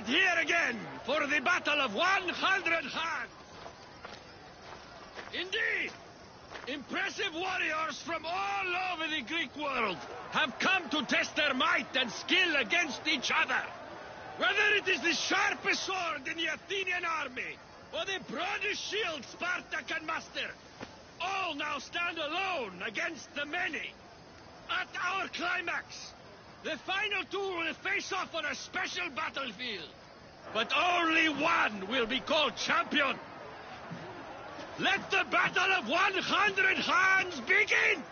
here again for the Battle of 100 Hands. Indeed, impressive warriors from all over the Greek world have come to test their might and skill against each other. Whether it is the sharpest sword in the Athenian army, or the broadest shield Sparta can muster, all now stand alone against the many. At our climax, the final two will face off on a special battlefield. But only one will be called champion. Let the Battle of 100 Hands begin!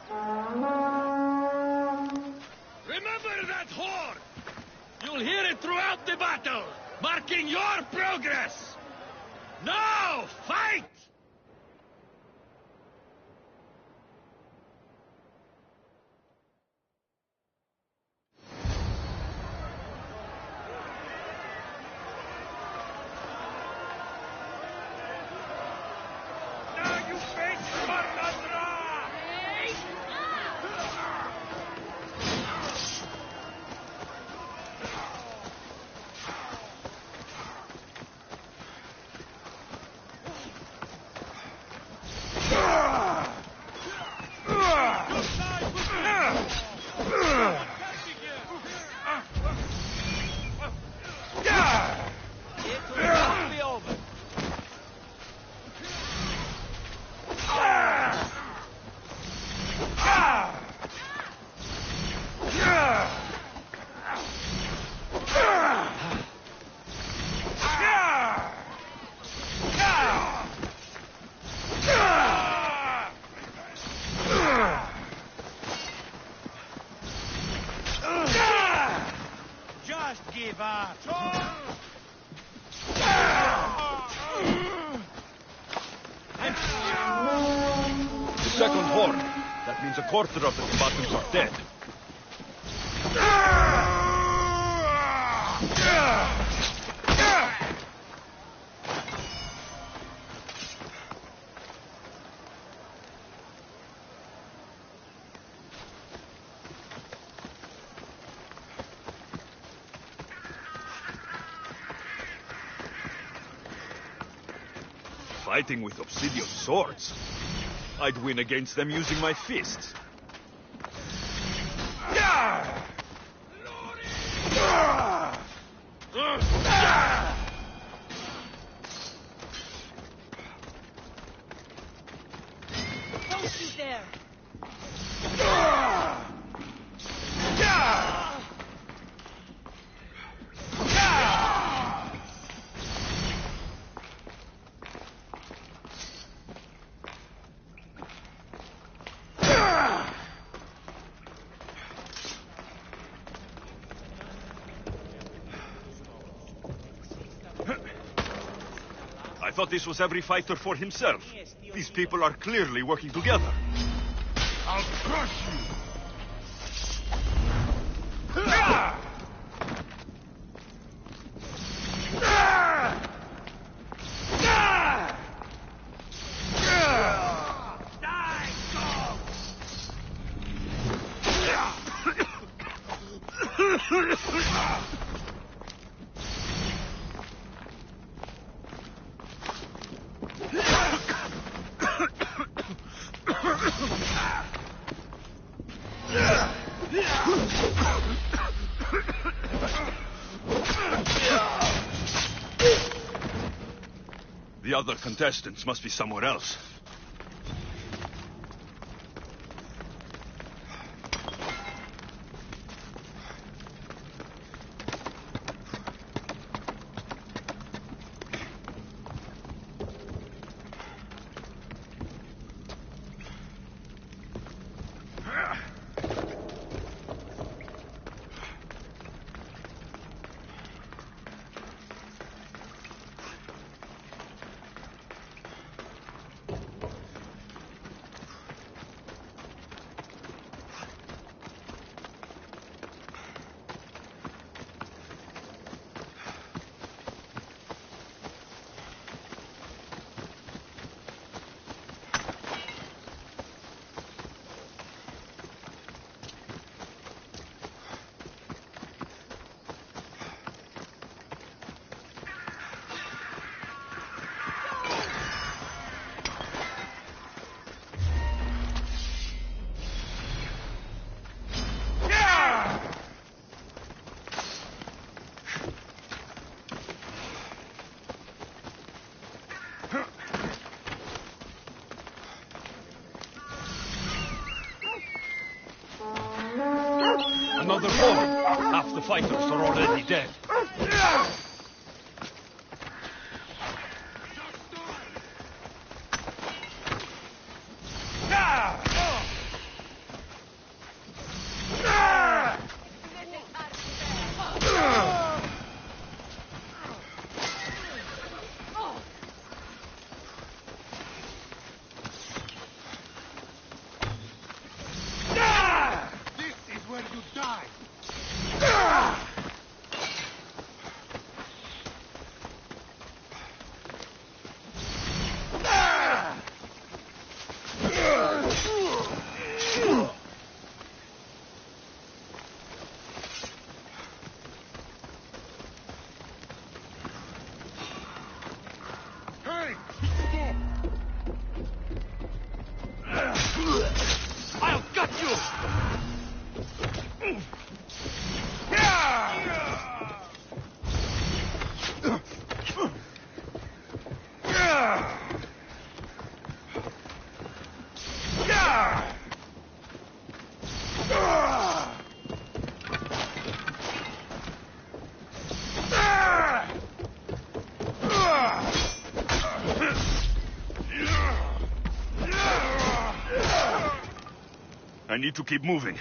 Remember that horn! You'll hear it throughout the battle, marking your progress! Now, fight! Give up! The second horn. That means a quarter of the combatants are dead. Fighting with obsidian swords? I'd win against them using my fists. Don't you dare! I thought this was every fighter for himself. These people are clearly working together. I'll crush you! The other contestants must be somewhere else. Another horde. Half the fighters are already dead. This is where you die. Hey! I'll gut you! I need to keep moving.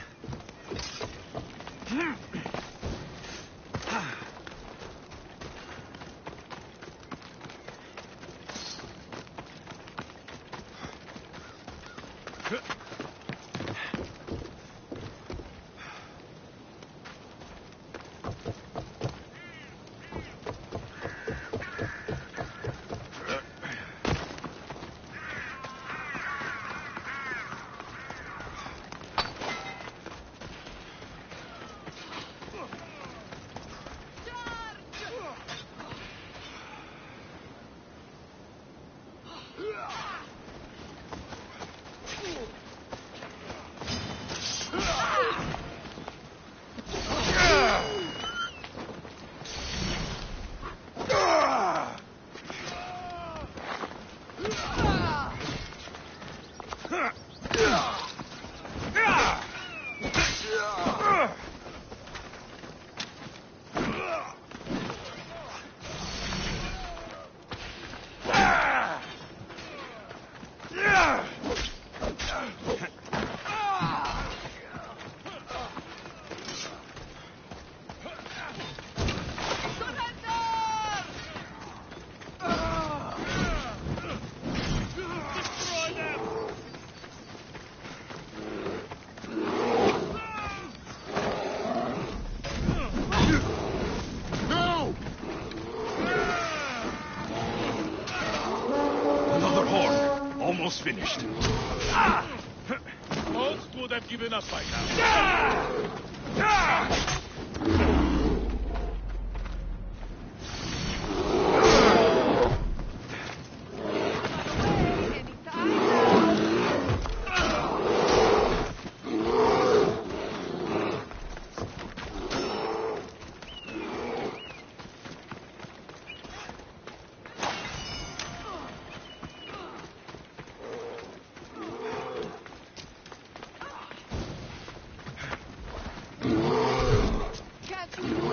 Another horde. Almost finished. Most would have given up by now. Can't you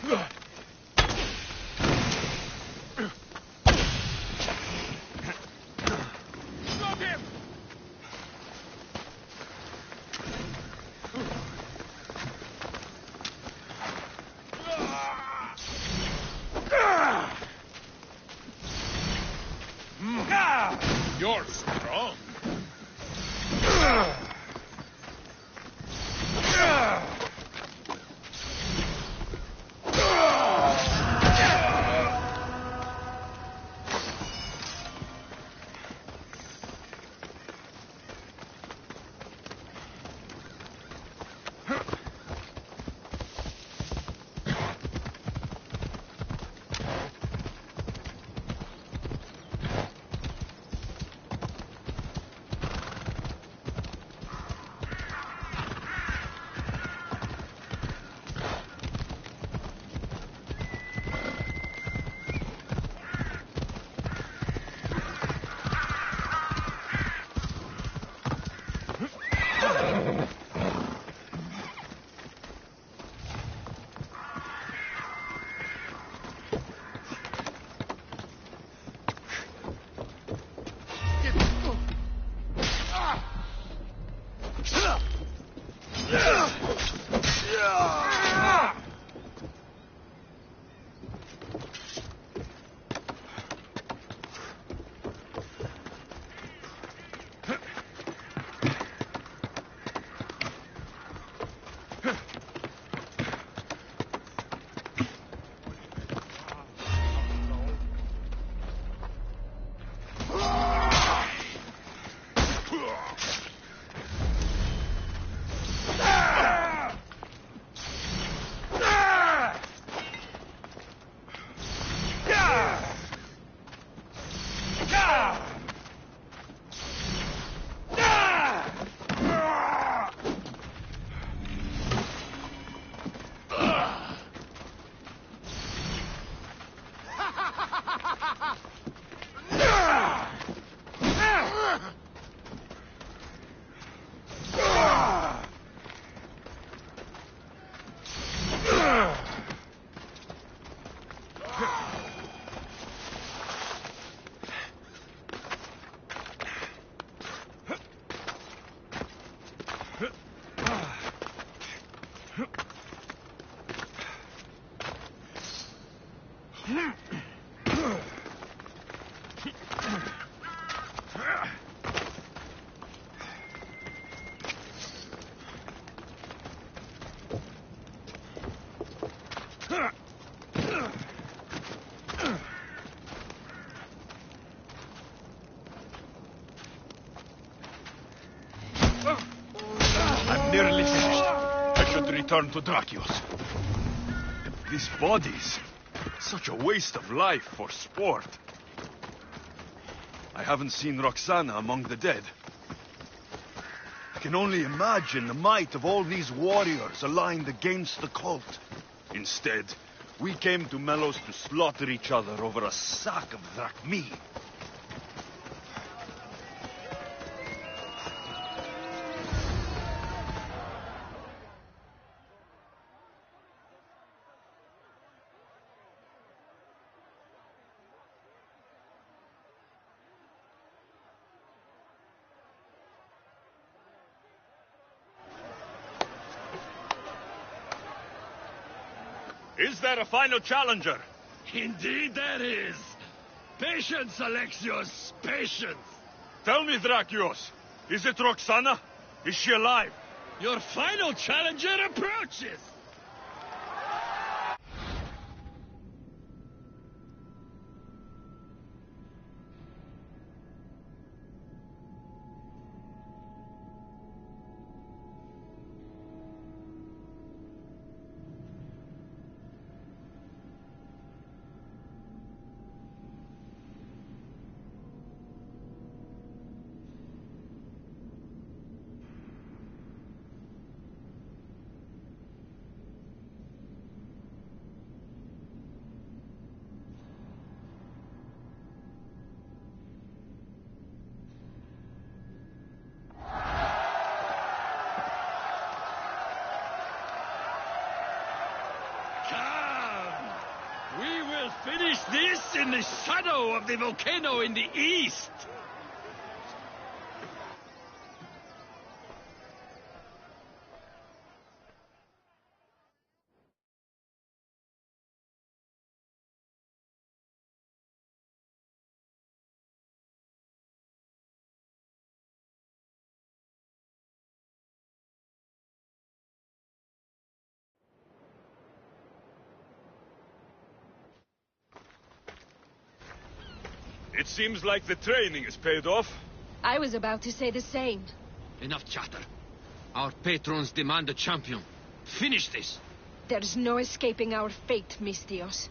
Stop him! You're strong. I'm nearly finished. I should return to Drakios. These bodies. Such a waste of life for sport. I haven't seen Roxana among the dead. I can only imagine the might of all these warriors aligned against the cult. Instead, we came to Melos to slaughter each other over a sack of drachmi. Is there a final challenger? Indeed there is. Patience, Alexios, patience. Tell me, Drakios, is it Roxana? Is she alive? Your final challenger approaches. Finish this in the shadow of the volcano in the east! It seems like the training has paid off. I was about to say the same. Enough chatter. Our patrons demand a champion. Finish this! There's no escaping our fate, Mistios.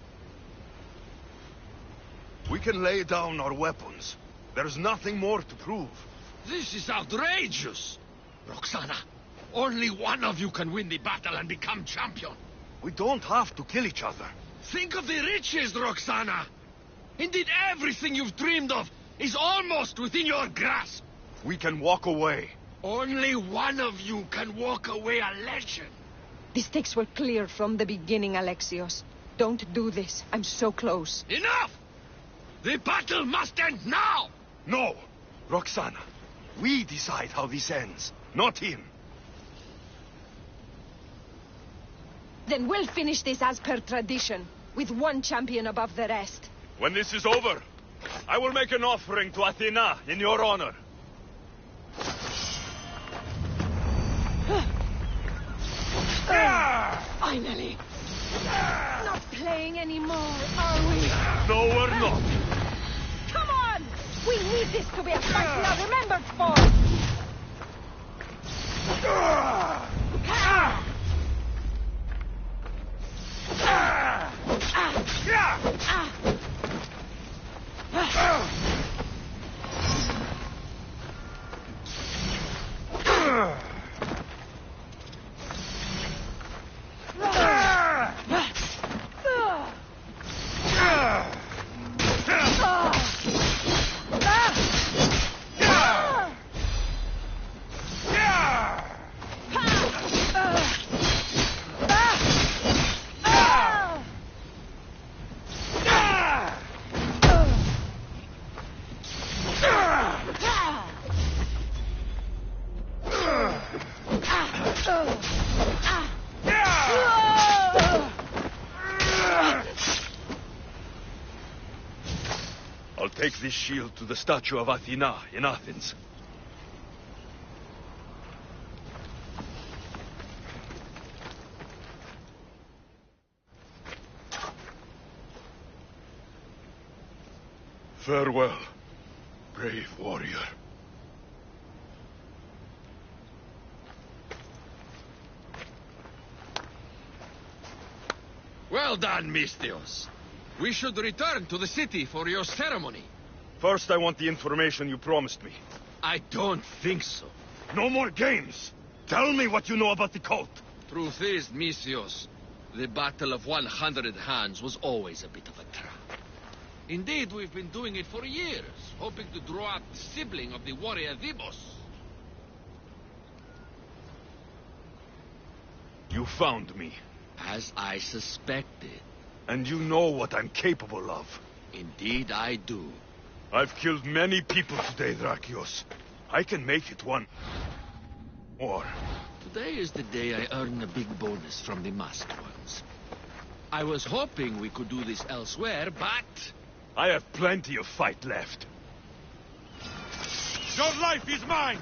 We can lay down our weapons. There's nothing more to prove. This is outrageous! Roxana, only one of you can win the battle and become champion. We don't have to kill each other. Think of the riches, Roxana! Indeed, everything you've dreamed of is almost within your grasp. We can walk away. Only one of you can walk away a legend. The stakes were clear from the beginning, Alexios. Don't do this. I'm so close. Enough! The battle must end now! No! Roxana, we decide how this ends, not him. Then we'll finish this as per tradition, with one champion above the rest. When this is over, I will make an offering to Athena in your honor. Finally! Not playing anymore, are we? No, we're not. Come on! We need this to be a fight we are remembered for! I'll take this shield to the statue of Athena in Athens. Farewell, brave warrior. Well done, Mistios. We should return to the city for your ceremony. First, I want the information you promised me. I don't think so. No more games! Tell me what you know about the cult. Truth is, Mistios, the Battle of 100 Hands was always a bit of a trap. Indeed, we've been doing it for years, hoping to draw out the sibling of the warrior Dibos. You found me. As I suspected. And you know what I'm capable of. Indeed, I do. I've killed many people today, Drakios. I can make it one more. Today is the day I earn a big bonus from the masked ones. I was hoping we could do this elsewhere, but... I have plenty of fight left. Your life is mine!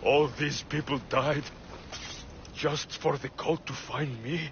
All these people died just for the cult to find me?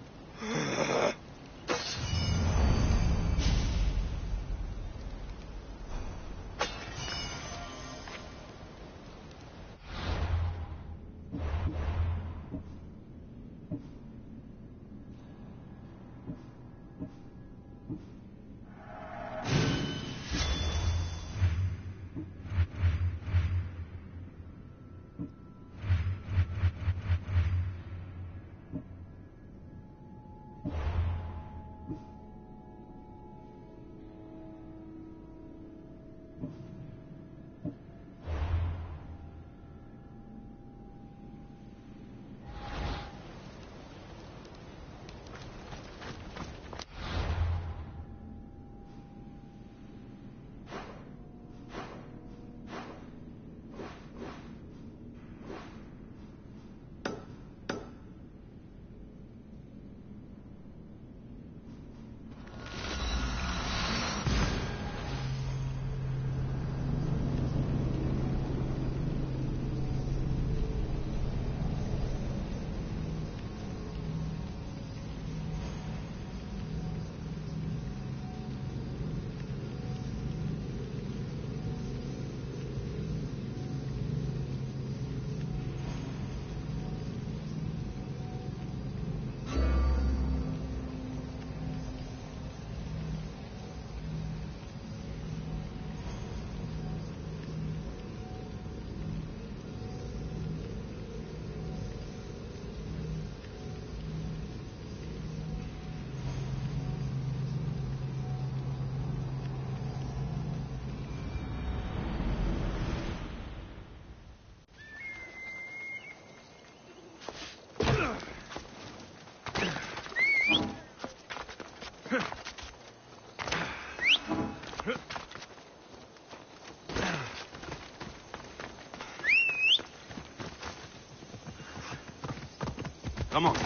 Come on.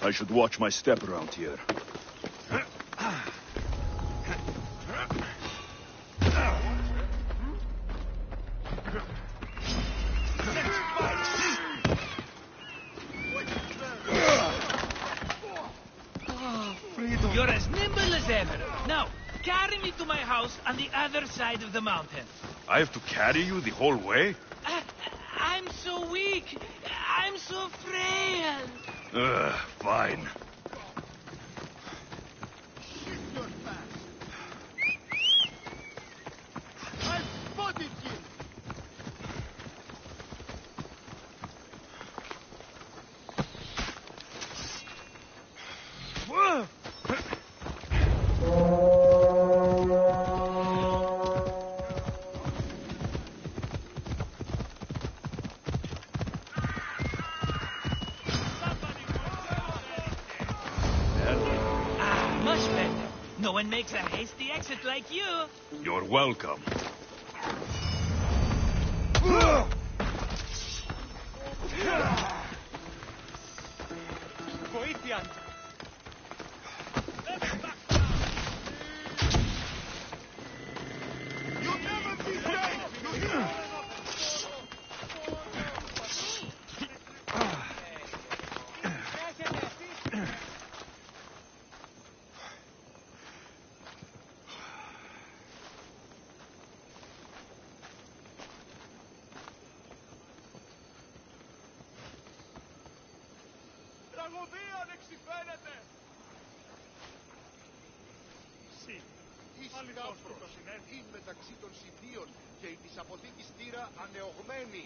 I should watch my step around here. You're as nimble as ever. Now, carry me to my house on the other side of the mountain. I have to carry you the whole way? I'm so weak. I'm so frail. Fine. I've spotted him! Much better. No one makes a hasty exit like you. You're welcome. Βοήθεια! You'll never be safe! Τραγωδία ανεξιφαίνεται! Η Σταύρος είναι μεταξύ των Σιδίων και η της αποθήκης Τύρα ανεωγμένη.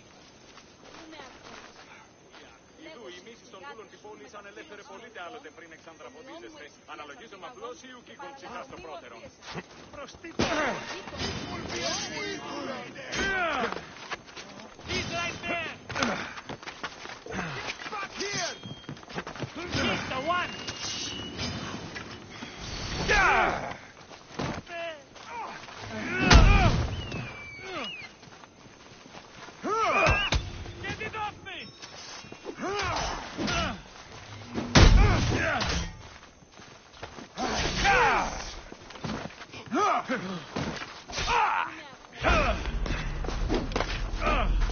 Ιδού, οι μίσεις των δούλων της πόλης ανελεύθερε πολίτε άλλοτε πριν εξανδραποδίζεστε. Αναλογίζομαι απλώς ή ουκίκον ψυχά στο πρώτερο. Προς τι He's right there. Back here! He's the one.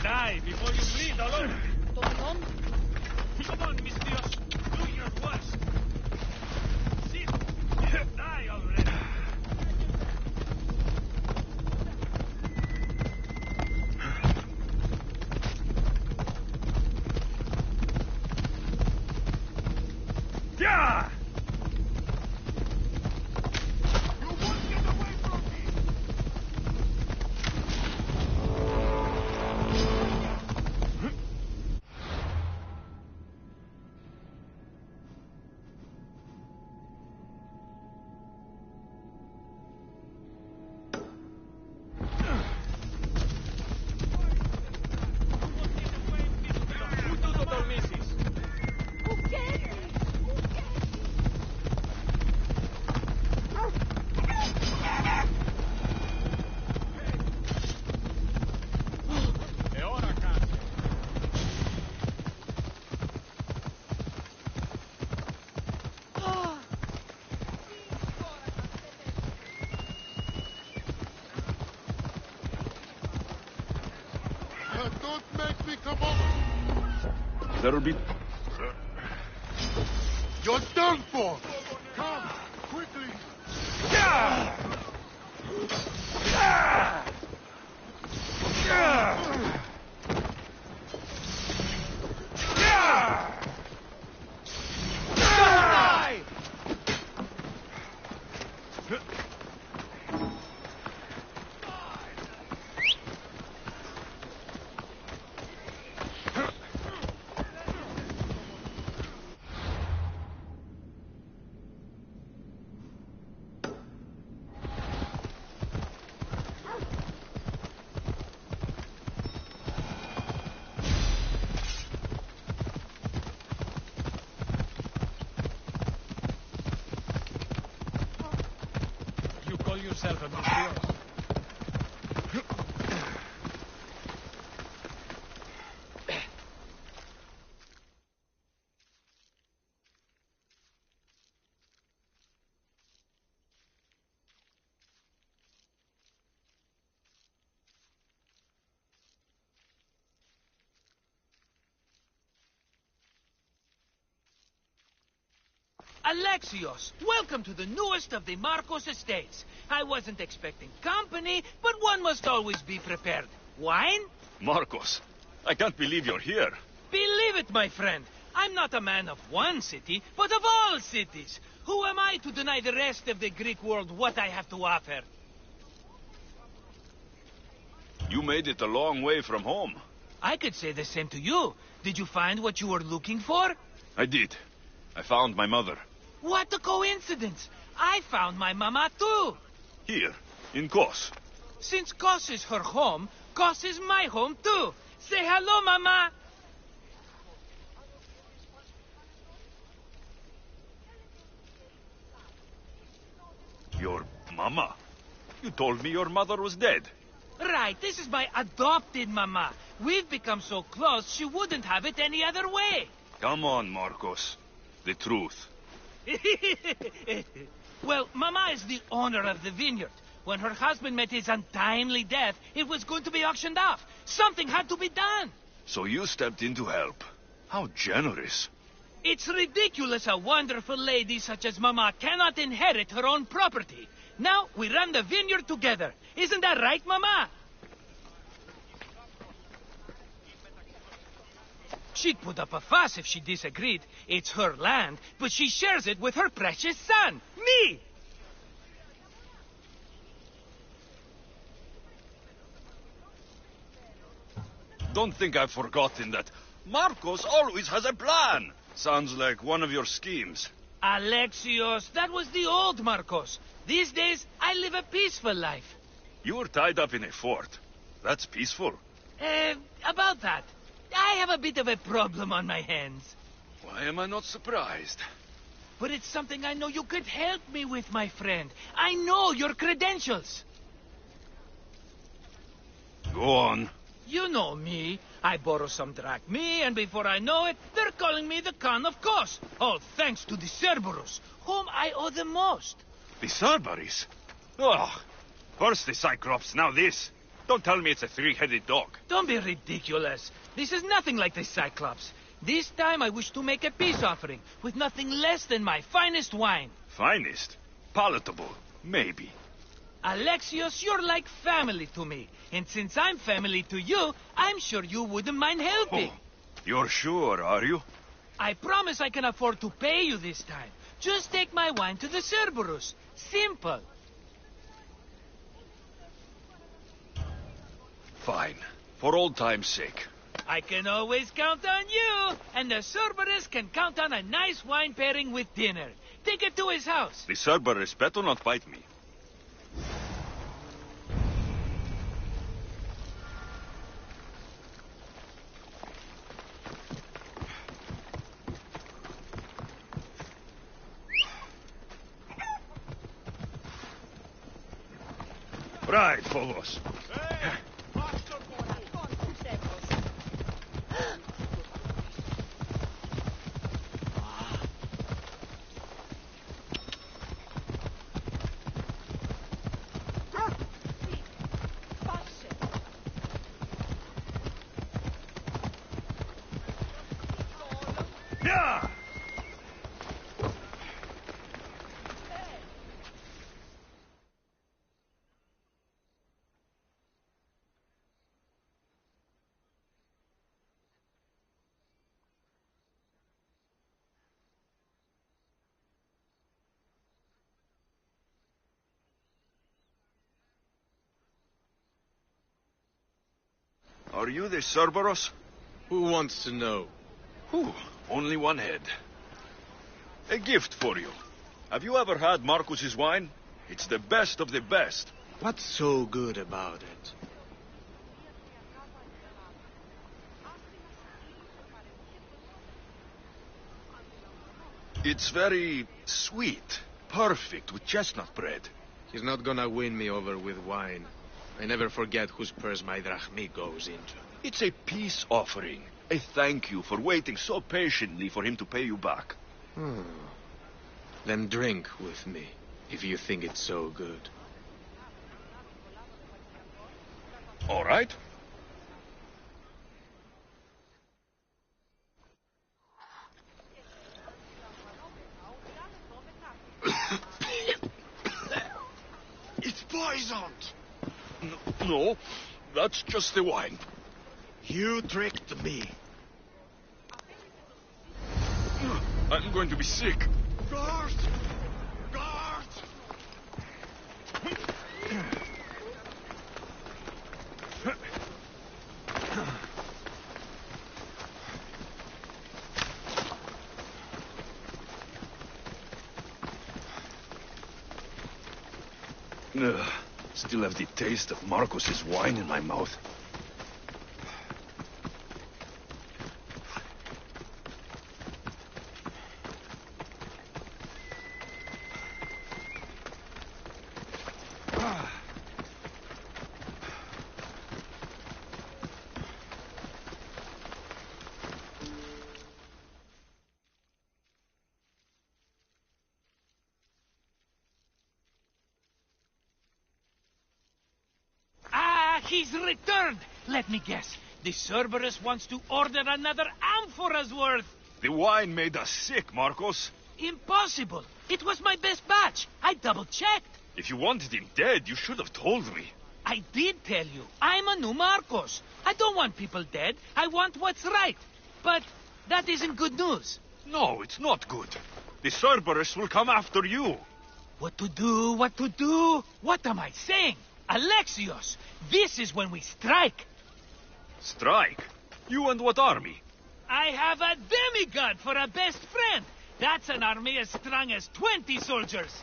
Die before you bleed all over. Come on, Miss Dios. Do your worst. Sit. Die already. Yeah! Tutto dormisis. E ora cambia. Don't make me come on! There'll be... You're done for! Come, quickly! You call yourself a Miss Dios? Alexios, welcome to the newest of the Marcos estates. I wasn't expecting company, but one must always be prepared. Wine? Marcos, I can't believe you're here. Believe it, my friend. I'm not a man of one city, but of all cities. Who am I to deny the rest of the Greek world what I have to offer? You made it a long way from home. I could say the same to you. Did you find what you were looking for? I did. I found my mother. What a coincidence! I found my mama too. Here, in Kos. Since Kos is her home, Kos is my home too. Say hello, mama. Your mama? You told me your mother was dead. Right, this is my adopted mama. We've become so close, she wouldn't have it any other way. Come on, Marcos. The truth. Well, Mama is the owner of the vineyard. When her husband met his untimely death, it was going to be auctioned off. Something had to be done. So you stepped in to help. How generous. It's ridiculous a wonderful lady such as Mama cannot inherit her own property. Now we run the vineyard together. Isn't that right, Mama? She'd put up a fuss if she disagreed. It's her land, but she shares it with her precious son, me! Don't think I've forgotten that. Marcos always has a plan. Sounds like one of your schemes. Alexios, that was the old Marcos. These days, I live a peaceful life. You were tied up in a fort. That's peaceful. About that. I have a bit of a problem on my hands. Why am I not surprised? But it's something I know you could help me with, my friend. I know your credentials. Go on. You know me. I borrow some drachmae, and before I know it, they're calling me the Khan of Kos. All thanks to the Cerberus, whom I owe the most. The Cerberus? Oh, First the Cyclops, now this. Don't tell me it's a three-headed dog. Don't be ridiculous. This is nothing like the Cyclops. This time I wish to make a peace offering with nothing less than my finest wine. Finest? Palatable, maybe. Alexios, you're like family to me. And since I'm family to you, I'm sure you wouldn't mind helping. Oh, you're sure, are you? I promise I can afford to pay you this time. Just take my wine to the Cerberus. Simple. Fine. For old time's sake. I can always count on you. And the Cerberus can count on a nice wine pairing with dinner. Take it to his house. The Cerberus better not bite me. Right, Phobos. Yeah! Are you the Cerberus? Who wants to know? Whew, only one head. A gift for you. Have you ever had Marcus's wine? It's the best of the best. What's so good about it? It's very sweet, perfect with chestnut bread. He's not gonna win me over with wine. I never forget whose purse my drachmi goes into. It's a peace offering. A thank you for waiting so patiently for him to pay you back. Then drink with me, if you think it's so good. All right. It's poisoned! No, that's just the wine. You tricked me. I'm going to be sick. Guard! Guard! Still have the taste of Marcus's wine in my mouth. He's returned! Let me guess. The Cerberus wants to order another amphora's worth. The wine made us sick, Marcos. Impossible. It was my best batch. I double-checked. If you wanted him dead, you should have told me. I did tell you. I'm a new Marcos. I don't want people dead. I want what's right. But that isn't good news. No, it's not good. The Cerberus will come after you. What to do? What to do? What am I saying? Alexios, this is when we strike. Strike? You and what army? I have a demigod for a best friend. That's an army as strong as 20 soldiers.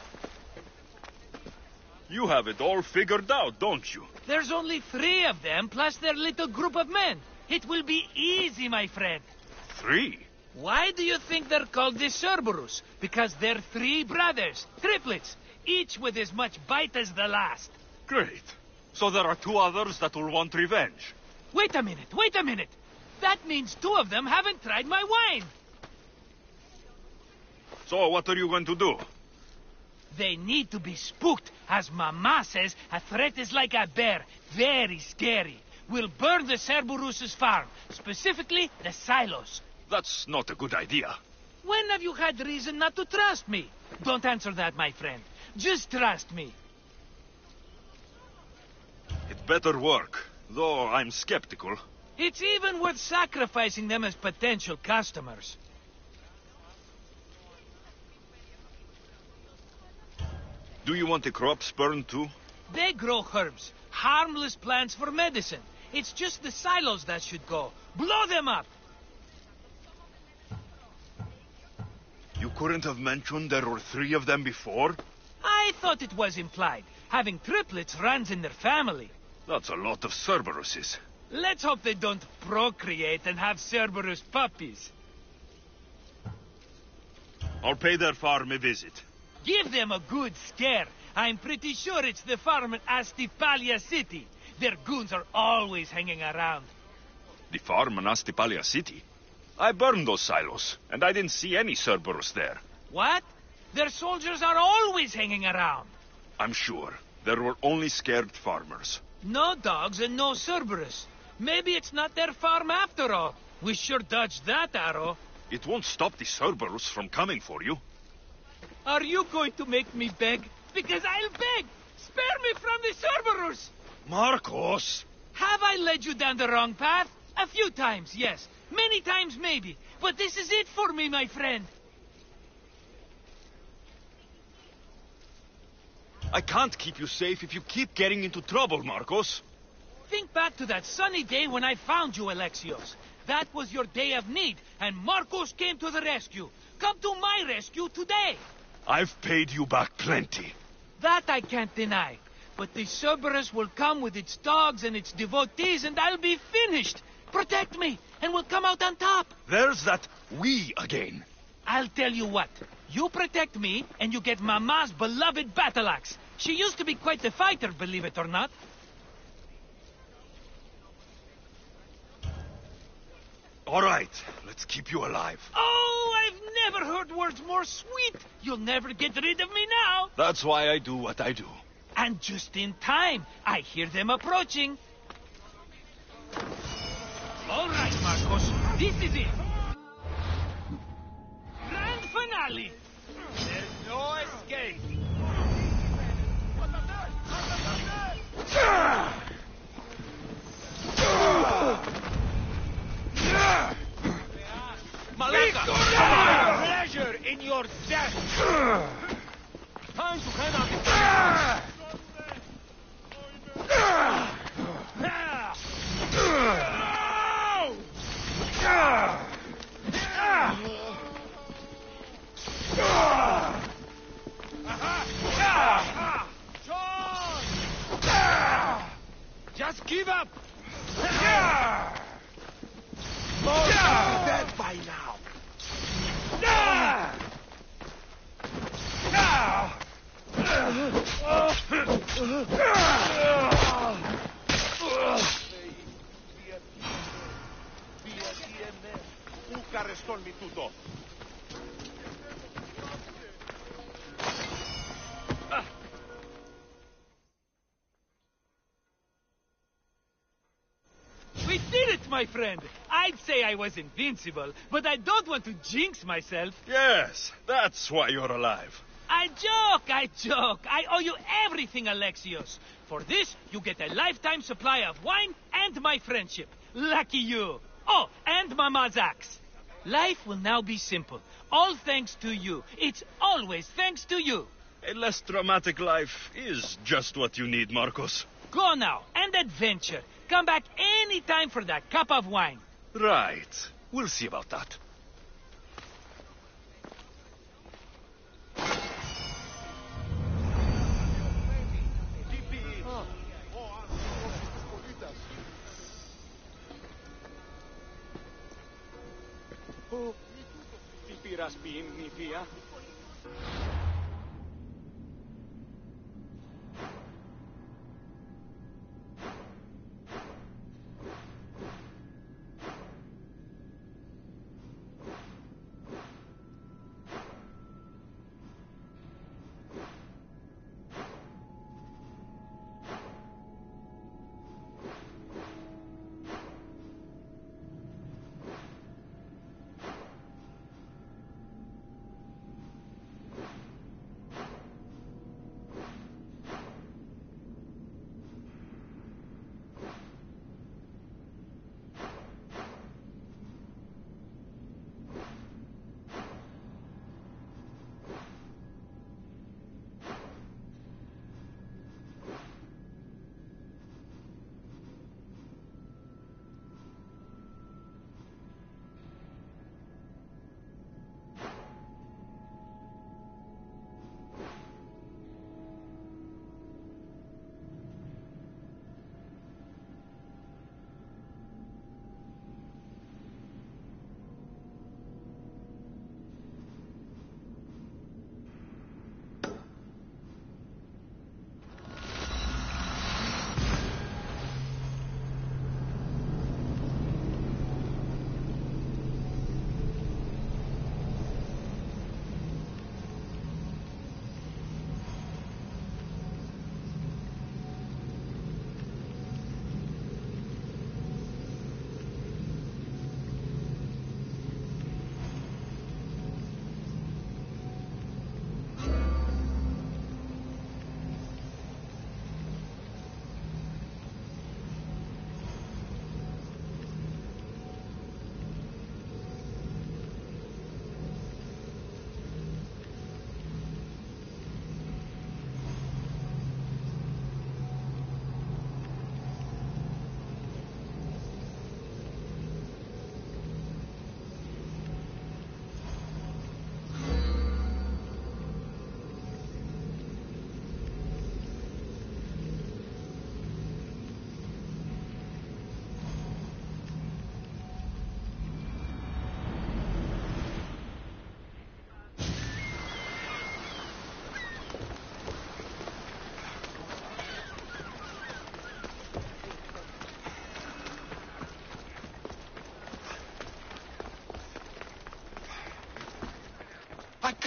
You have it all figured out, don't you? There's only 3 of them, plus their little group of men. It will be easy, my friend. 3? Why do you think they're called the Cerberus? Because they're 3 brothers, triplets, each with as much bite as the last. Great. So there are 2 others that will want revenge. Wait a minute. That means 2 of them haven't tried my wine. So what are you going to do? They need to be spooked. As Mama says, a threat is like a bear. Very scary. We'll burn the Cerberus' farm. Specifically, the silos. That's not a good idea. When have you had reason not to trust me? Don't answer that, my friend. Just trust me. It better work, though I'm skeptical. It's even worth sacrificing them as potential customers. Do you want the crops burned too? They grow herbs, harmless plants for medicine. It's just the silos that should go. Blow them up! You couldn't have mentioned there were 3 of them before? I thought it was implied. Having triplets runs in their family. That's a lot of Cerberuses. Let's hope they don't procreate and have Cerberus puppies. I'll pay their farm a visit. Give them a good scare. I'm pretty sure it's the farm in Astipalia City. Their goons are always hanging around. The farm in Astipalia City? I burned those silos, and I didn't see any Cerberus there. What? Their soldiers are always hanging around. I'm sure. There were only scared farmers. No dogs and no Cerberus. Maybe it's not their farm after all. We sure dodged that arrow. It won't stop the Cerberus from coming for you. Are you going to make me beg? Because I'll beg! Spare me from the Cerberus! Marcos! Have I led you down the wrong path? A few times, yes. Many times, maybe. But this is it for me, my friend. I can't keep you safe if you keep getting into trouble, Marcos. Think back to that sunny day when I found you, Alexios. That was your day of need, and Marcos came to the rescue. Come to my rescue today. I've paid you back plenty. That I can't deny. But the Cerberus will come with its dogs and its devotees, and I'll be finished. Protect me, and we'll come out on top. There's that we again. I'll tell you what. You protect me, and you get Mama's beloved battle axe. She used to be quite the fighter, believe it or not. All right, let's keep you alive. Oh, I've never heard words more sweet. You'll never get rid of me now. That's why I do what I do. And just in time. I hear them approaching. All right, Marcos. This is it. Grand finale. There's no escape. Malaka! Pleasure in your death! Time to hand out Just give up! Most are dead by now. We did it, my friend. I'd say I was invincible, but I don't want to jinx myself. Yes, that's why you're alive. I joke. I owe you everything, Alexios. For this, you get a lifetime supply of wine and my friendship. Lucky you. Oh, and Mama's axe. Life will now be simple. All thanks to you. It's always thanks to you. A less dramatic life is just what you need, Marcos. Go now, and adventure. Come back any time for that cup of wine. Right. We'll see about that. Τι πήρας πει, νηφία?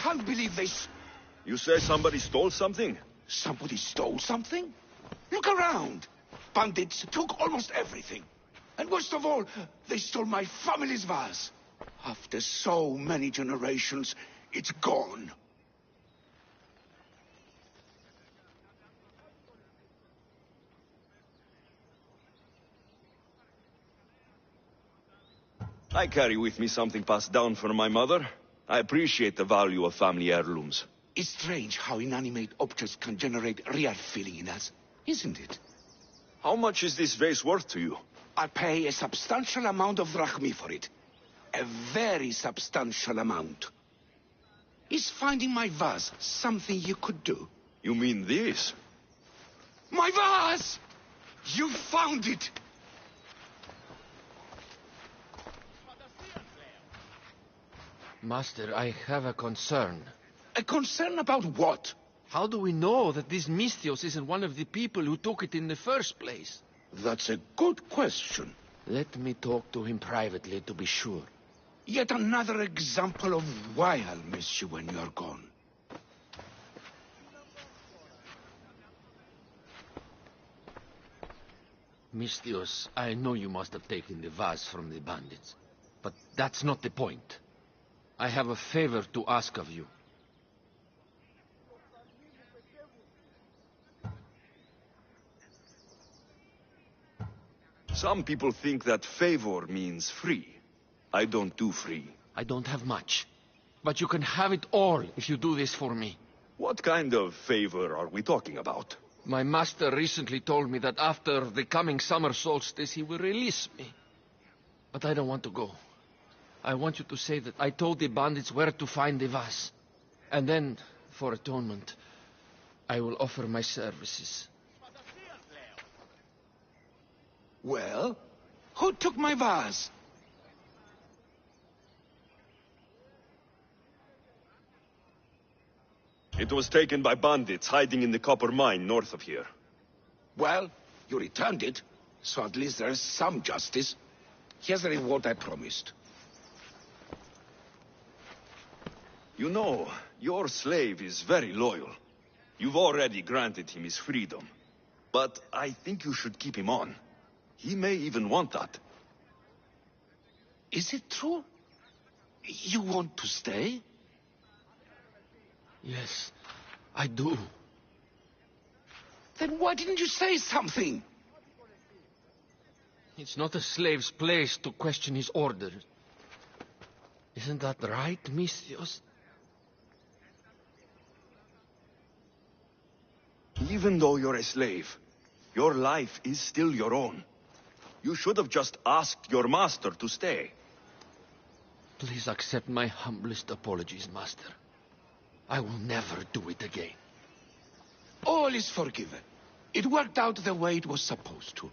can't believe this. You say somebody stole something? Somebody stole something? Look around. Bandits took almost everything. And worst of all, they stole my family's vase. After so many generations, it's gone. I carry with me something passed down from my mother. I appreciate the value of family heirlooms. It's strange how inanimate objects can generate real feeling in us, isn't it? How much is this vase worth to you? I pay a substantial amount of drachmi for it. A very substantial amount. Is finding my vase something you could do? You mean this? My vase! You found it! Master, I have a concern. A concern about what? How do we know that this Misthios isn't one of the people who took it in the first place? That's a good question. Let me talk to him privately to be sure. Yet another example of why I'll miss you when you're gone. Misthios, I know you must have taken the vase from the bandits. But that's not the point. I have a favor to ask of you. Some people think that favor means free. I don't do free. I don't have much. But you can have it all if you do this for me. What kind of favor are we talking about? My master recently told me that after the coming summer solstice he will release me. But I don't want to go. I want you to say that I told the bandits where to find the vase. And then, for atonement, I will offer my services. Well, who took my vase? It was taken by bandits hiding in the copper mine north of here. Well, you returned it, so at least there's some justice. Here's the reward I promised. You know, your slave is very loyal. You've already granted him his freedom. But I think you should keep him on. He may even want that. Is it true? You want to stay? Yes, I do. Then why didn't you say something? It's not a slave's place to question his orders. Isn't that right, Misthios? Even though you're a slave, your life is still your own. You should have just asked your master to stay. Please accept my humblest apologies, Master. I will never do it again. All is forgiven. It worked out the way it was supposed to.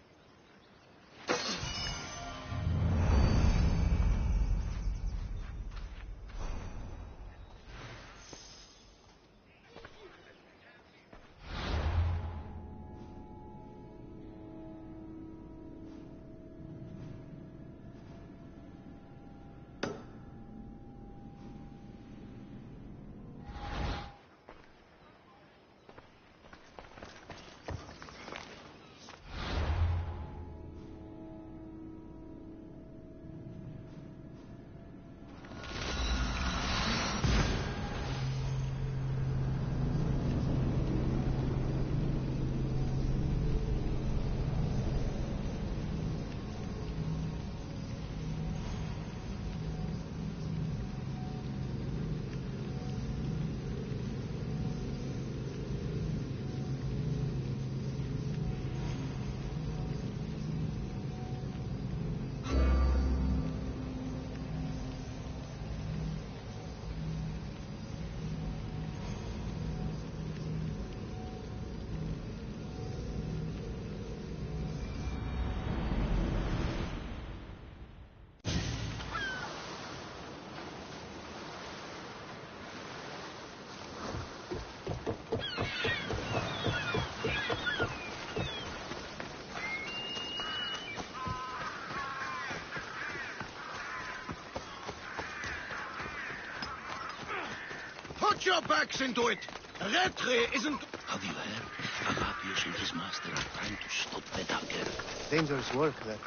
Put your backs into it! Retry isn't... Have you heard? Agapius and his master are trying to stop the dagger. Dangerous work, that is.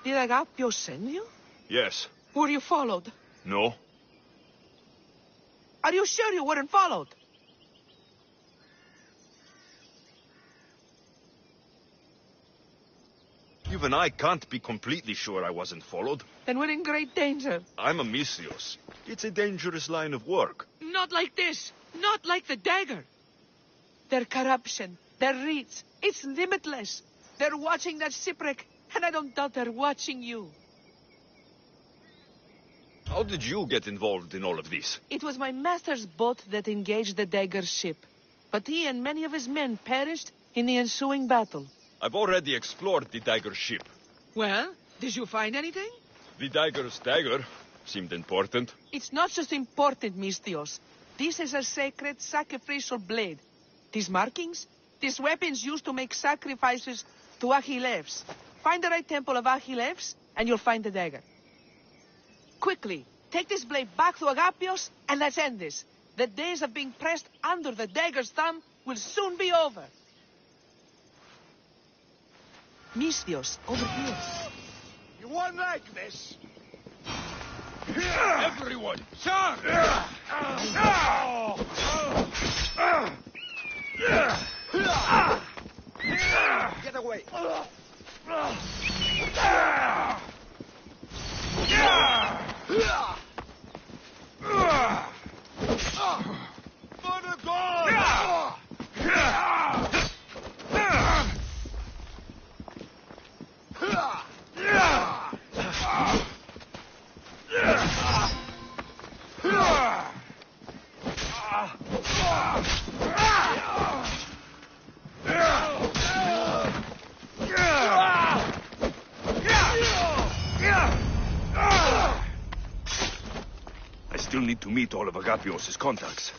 Did Agapius send you? Yes. Were you followed? No. Are you sure you weren't followed? Even I can't be completely sure I wasn't followed. Then we're in great danger. I'm a Misios. It's a dangerous line of work. Not like this. Not like the dagger. Their corruption, their reach, it's limitless. They're watching that shipwreck, and I don't doubt they're watching you. How did you get involved in all of this? It was my master's boat that engaged the dagger ship. But he and many of his men perished in the ensuing battle. I've already explored the dagger ship. Well, did you find anything? The dagger's dagger seemed important. It's not just important, Misthios. This is a sacred sacrificial blade. These markings, these weapons used to make sacrifices to Achilles. Find the right temple of Achilles, and you'll find the dagger. Quickly, take this blade back to Agapios, and let's end this. The days of being pressed under the dagger's thumb will soon be over. Misthios, over here. You won't like this. Everyone, sir! Get away. For God! I still need to meet all of Agapios' contacts.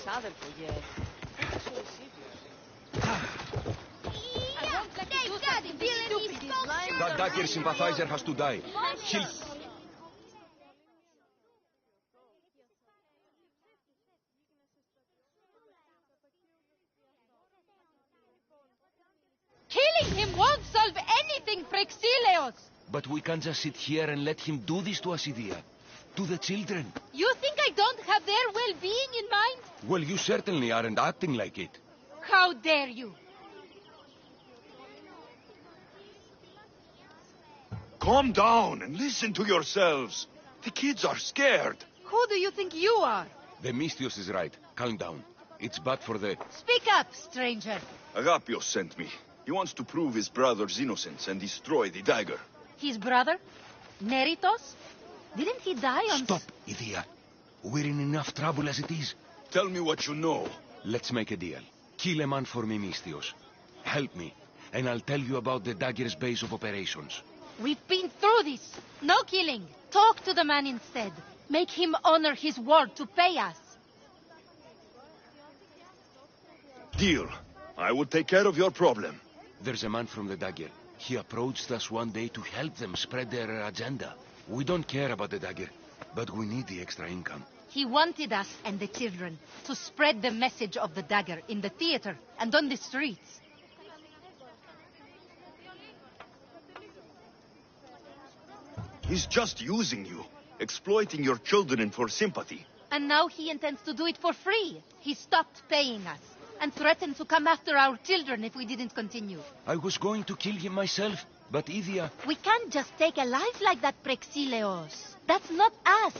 Ξάδελφο, That dagger sympathizer has to die. He'll... won't solve anything, Prexileos! But we can't just sit here and let him do this to us, Idia. To the children. You think I don't have their well-being in mind? Well, you certainly aren't acting like it. How dare you? Calm down and listen to yourselves. The kids are scared. Who do you think you are? The Mystios is right. Calm down. It's bad for the... Speak up, stranger. Agapios sent me. He wants to prove his brother's innocence and destroy the dagger. His brother? Neritos? Didn't he die on... Stop, Idia. We're in enough trouble as it is. Tell me what you know. Let's make a deal. Kill a man for me, Mystios. Help me, and I'll tell you about the dagger's base of operations. We've been through this. No killing. Talk to the man instead. Make him honor his word to pay us. Deal. I will take care of your problem. There's a man from the dagger. He approached us one day to help them spread their agenda. We don't care about the dagger, but we need the extra income. He wanted us and the children to spread the message of the dagger in the theater and on the streets. He's just using you, exploiting your children for sympathy. And now he intends to do it for free. He stopped paying us and threatened to come after our children if we didn't continue. I was going to kill him myself, but Idia... We can't just take a life like that, Prexileos. That's not us.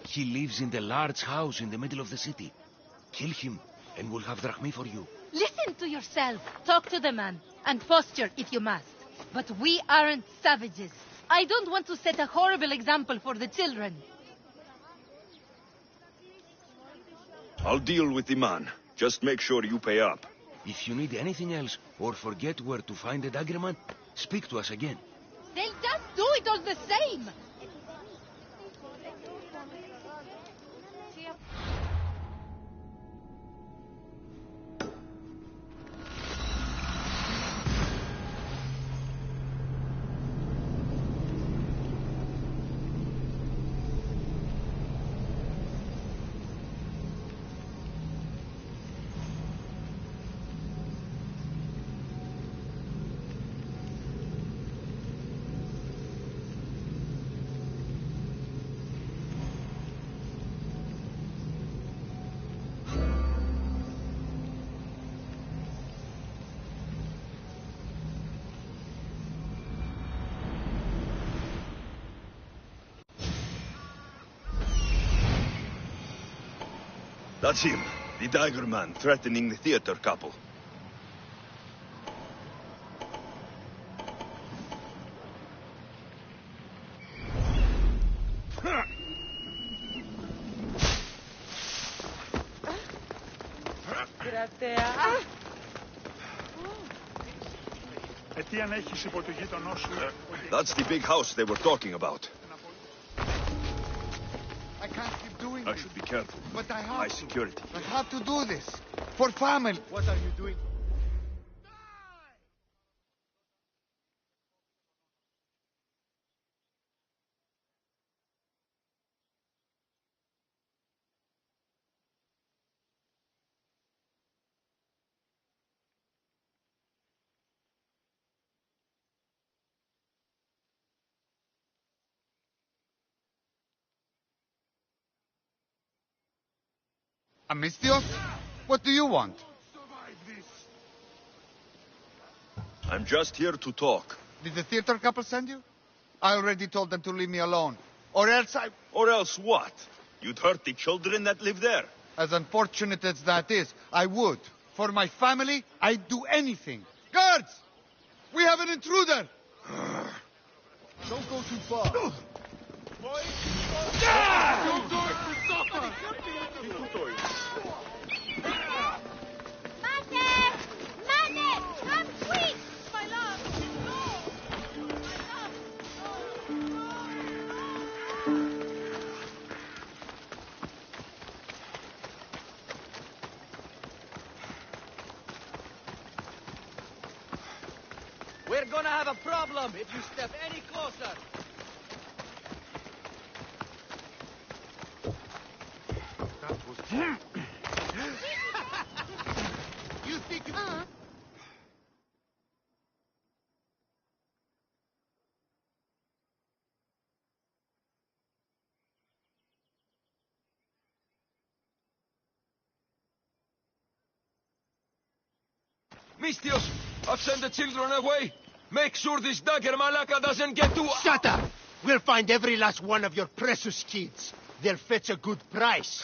He lives in the large house in the middle of the city. Kill him, and we'll have drachmi for you. Listen to yourself. Talk to the man, and posture if you must. But we aren't savages. I don't want to set a horrible example for the children. I'll deal with the man. Just make sure you pay up. If you need anything else, or forget where to find the dagger man, speak to us again. They'll just do it all the same. That's him, the dagger man threatening the theater couple. That's the big house they were talking about. I can't keep doing I this. should be careful. But I have High to. security. I have to do this. For family. What are you doing? Amistios? What do you want? I'm just here to talk. Did the theater couple send you? I already told them to leave me alone. Or else I... Or else what? You'd hurt the children that live there. As unfortunate as that is, I would. For my family, I'd do anything. Guards! We have an intruder! Don't go too far. Mother, come quick! My love! We're gonna have a problem if you step any closer. You think... Mistios, I've sent the children away. Make sure this dagger Malaka doesn't get to... Shut up! We'll find every last one of your precious kids. They'll fetch a good price.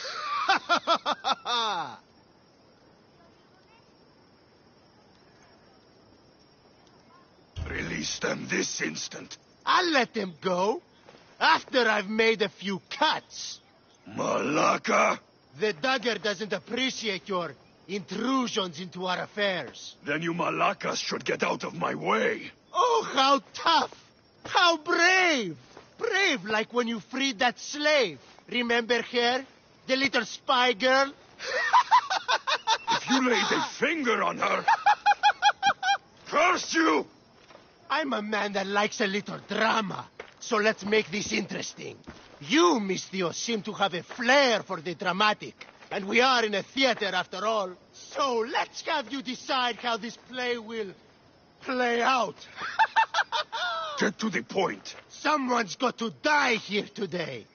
Release them this instant. I'll let them go. After I've made a few cuts. Malaka! The dagger doesn't appreciate your intrusions into our affairs. Then you Malakas should get out of my way. Oh, how tough! How brave! Brave like when you freed that slave. Remember her? The little spy girl? If you laid a finger on her... Curse you! I'm a man that likes a little drama. So let's make this interesting. You, Mistios, seem to have a flair for the dramatic. And we are in a theater after all. So let's have you decide how this play will play out. Get to the point. Someone's got to die here today.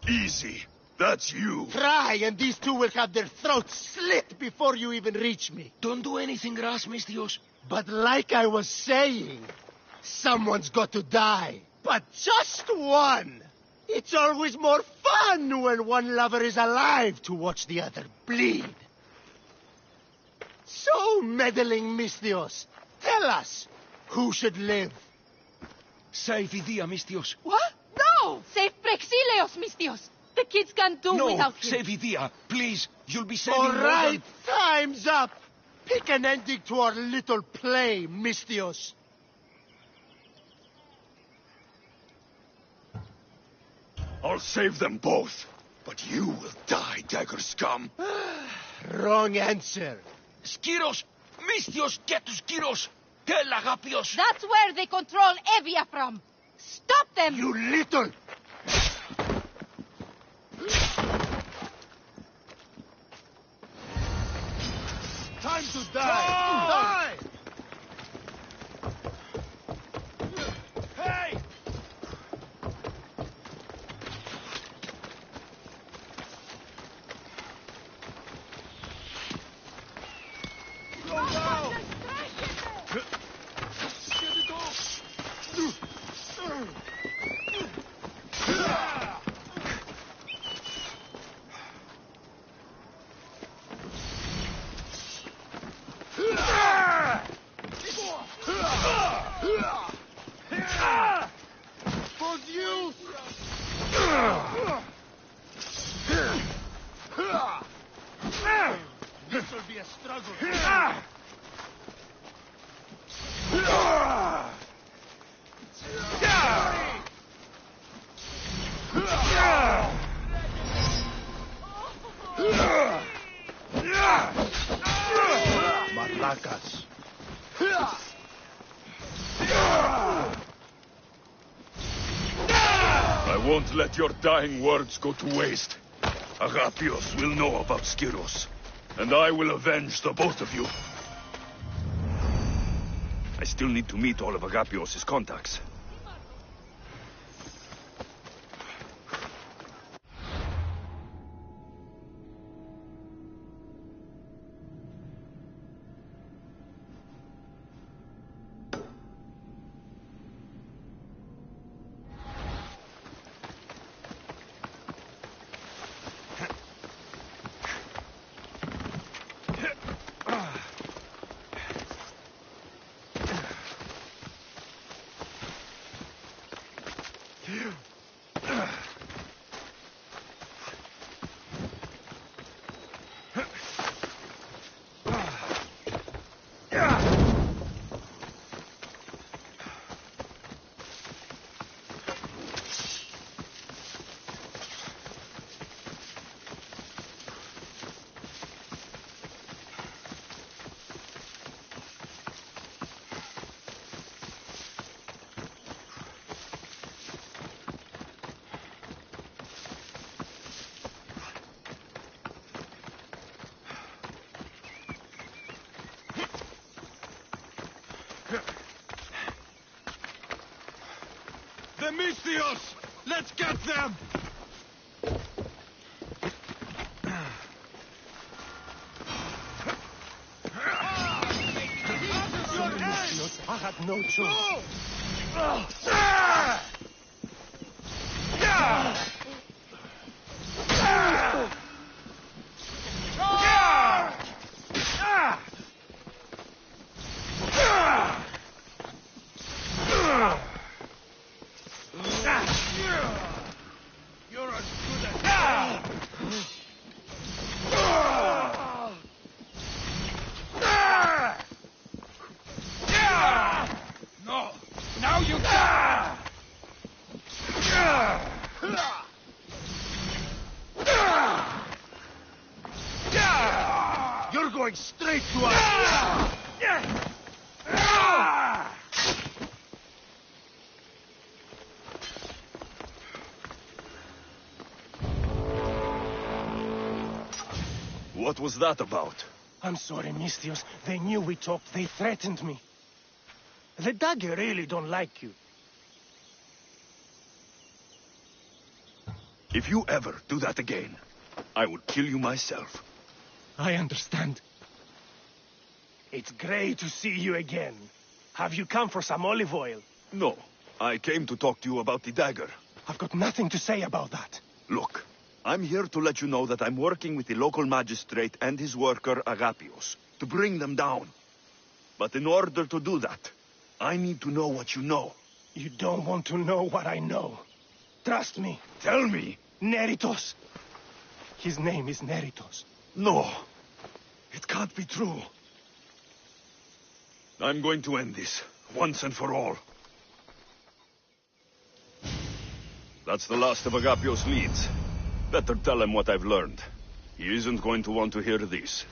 Easy. That's you. Try, and these two will have their throats slit before you even reach me. Don't do anything rash, Mistios. But like I was saying, someone's got to die. But just one. It's always more fun when one lover is alive to watch the other bleed. So, meddling Mistios, tell us, who should live? Save Idia, Mistios. What? No! Save Prexileos, Mistios. The kids can't do without him. Save Idia, please. You'll be saving All more right, than... time's up. Pick an ending to our little play, Mistios. I'll save them both. But you will die, dagger scum. Wrong answer. Skiros! Mistios, get to Skiros! Tell Agapios! That's where they control Evia from. Stop them! You little... Time to die! Die! Hey! Go now! This will be a struggle. Maracas. I won't let your dying words go to waste. Agapios will know about Skiros, and I will avenge the both of you. I still need to meet all of Agapios' contacts. The Mistios! Let's get them! no choice. You're as good as... No! Now you die! You're going straight to us. What was that about? I'm sorry, Mistios. They knew we talked. They threatened me. The dagger really don't like you. If you ever do that again, I will kill you myself. I understand. It's great to see you again. Have you come for some olive oil? No, I came to talk to you about the dagger. I've got nothing to say about that. Look, I'm here to let you know that I'm working with the local magistrate and his worker, Agapios, to bring them down. But in order to do that, I need to know what you know. You don't want to know what I know. Trust me. Tell me. Neritos. His name is Neritos. No. It can't be true. I'm going to end this, once and for all. That's the last of Agapios' leads. Better tell him what I've learned. He isn't going to want to hear this.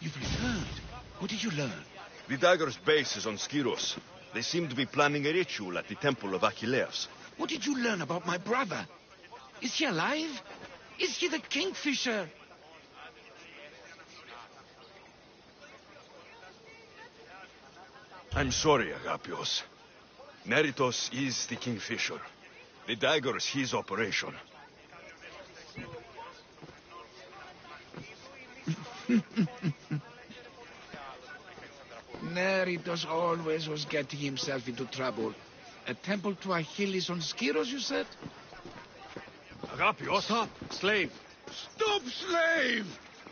You've returned. What did you learn? The dagger's base is on Skiros. They seem to be planning a ritual at the temple of Achilles. What did you learn about my brother? Is he alive? Is he the Kingfisher? I'm sorry, Agapios. Neritos is the Kingfisher. The dagger is his operation. Neritos always was getting himself into trouble. A temple to Achilles on Skiros, you said? Agapios? Stop, slave. Stop, slave!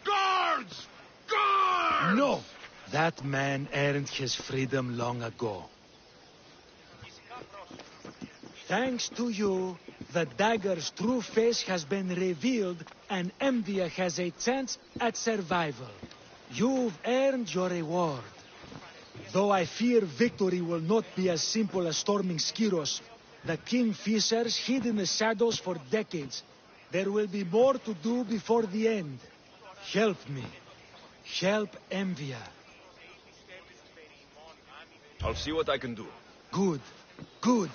Guards! Guards! No! That man earned his freedom long ago. Thanks to you, The dagger's true face has been revealed, and Envia has a chance at survival. You've earned your reward. Though I fear victory will not be as simple as storming Skiros, the Kingfishers hid in the shadows for decades. There will be more to do before the end. Help me. Help Envia. I'll see what I can do. Good. Good.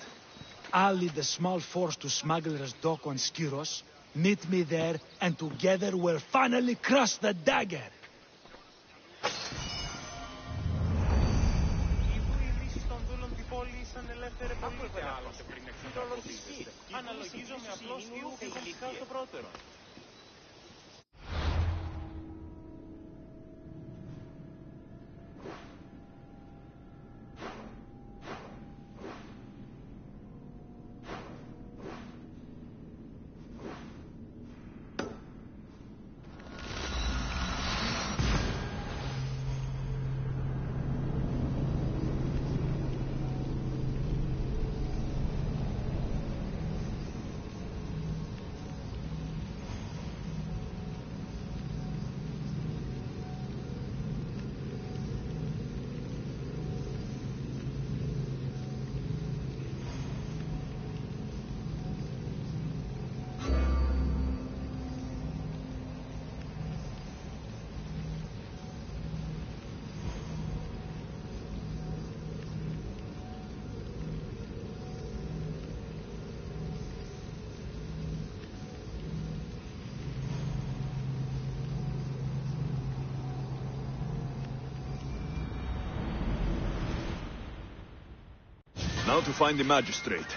I'll lead a small force to Smuggler's Dock on Skiros. Meet me there, and together we'll finally crush the dagger. Now to find the magistrate.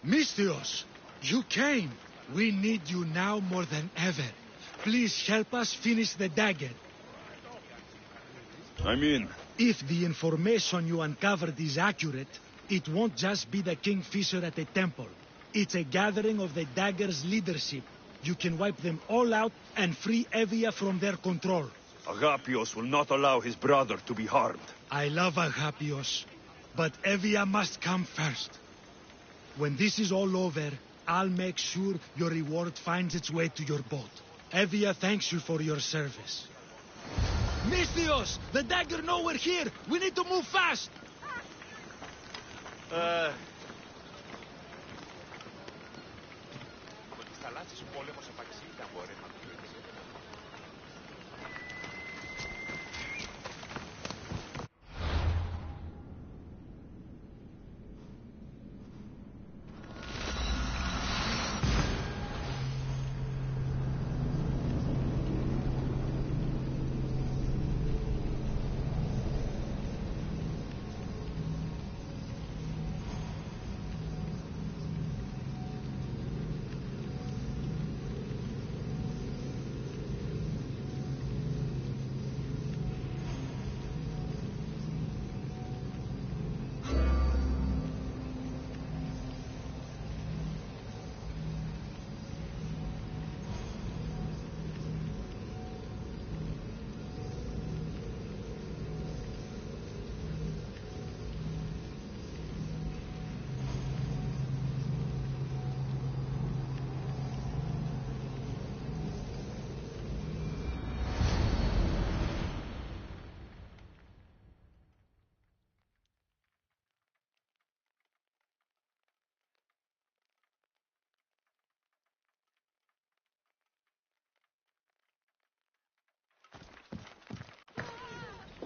Misthios, you came. We need you now more than ever. Please help us finish the dagger. I'm in. If the information you uncovered is accurate, it won't just be the Kingfisher at the temple. It's a gathering of the dagger's leadership. You can wipe them all out and free Evia from their control. Agapios will not allow his brother to be harmed. I love Agapios, but Evia must come first. When this is all over, I'll make sure your reward finds its way to your boat. Evia thanks you for your service. Misthios! The dagger nowhere here! We need to move fast!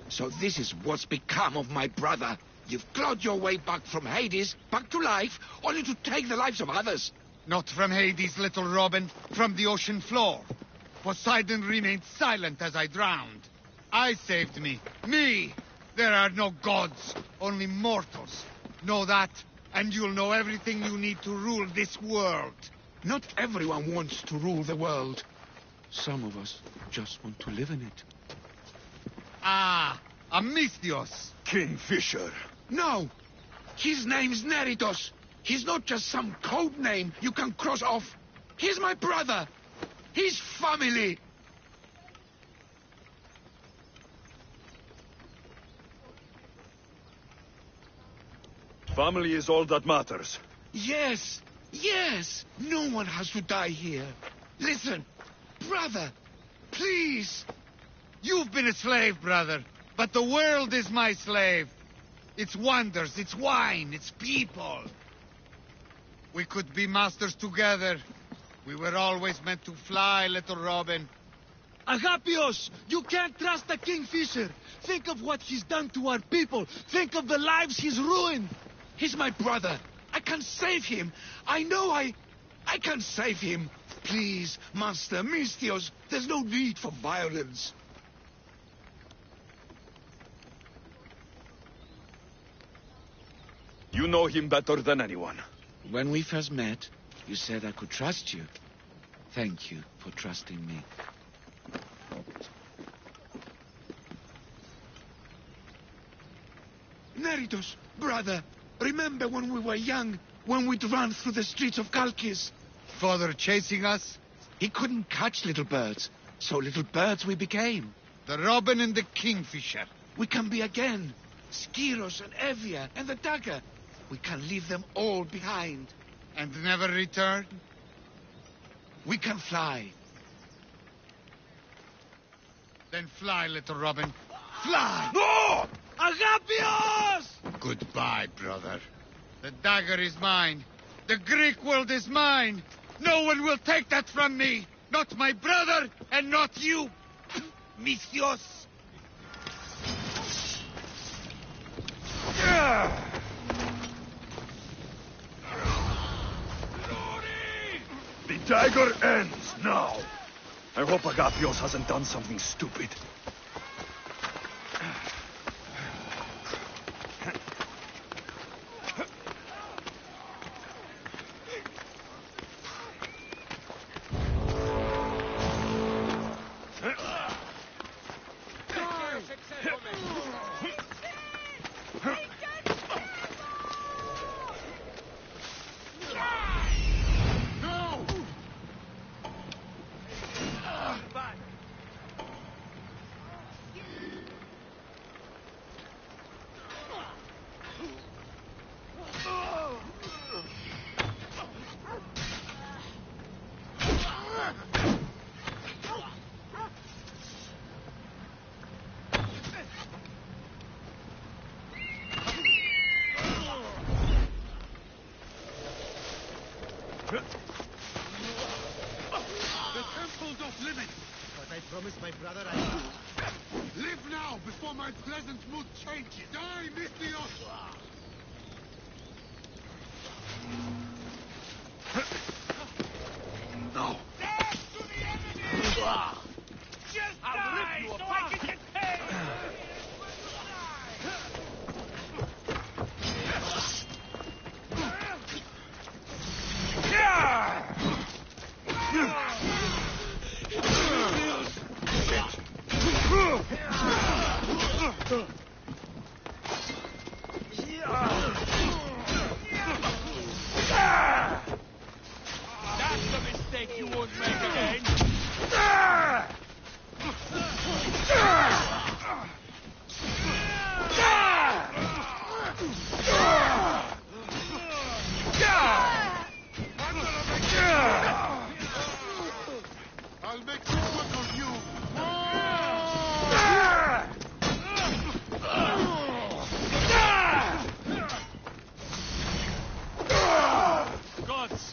So this is what's become of my brother. You've clawed your way back from Hades, back to life, only to take the lives of others. Not from Hades, little Robin, from the ocean floor. Poseidon remained silent as I drowned. I saved me. Me! There are no gods, only mortals. Know that, and you'll know everything you need to rule this world. Not everyone wants to rule the world. Some of us just want to live in it. Ah, Amisthios. Kingfisher. No! His name's Neritos. He's not just some code name you can cross off. He's my brother. He's family. Family is all that matters. Yes, yes. No one has to die here. Listen, brother, please. You've been a slave, brother, but the world is my slave. Its wonders, its wine, its people. We could be masters together. We were always meant to fly, little Robin. Agapios! You can't trust the Kingfisher! Think of what he's done to our people! Think of the lives he's ruined! He's my brother. I can save him. I know I can save him. Please, Master Misthios, there's no need for violence. You know him better than anyone. When we first met, you said I could trust you. Thank you for trusting me. Neridos, brother, remember when we were young, when we'd run through the streets of Kalkis? Father chasing us? He couldn't catch little birds, so little birds we became. The robin and the kingfisher. We can be again. Skiros and Evia and the dagger. We can leave them all behind. And never return? We can fly. Then fly, little robin. Fly! No! Agapios! Goodbye, brother. The dagger is mine. The Greek world is mine. No one will take that from me. Not my brother, and not you. Misthios. The dagger ends now. I hope Agapios hasn't done something stupid. The temple doth limit. But I promised my brother I... Live now, before my pleasant mood changes. Die, Misthios! No. Death to the enemy! Just die so I can get paid! That's a mistake you won't make again. I'll make quick work of you. Gods!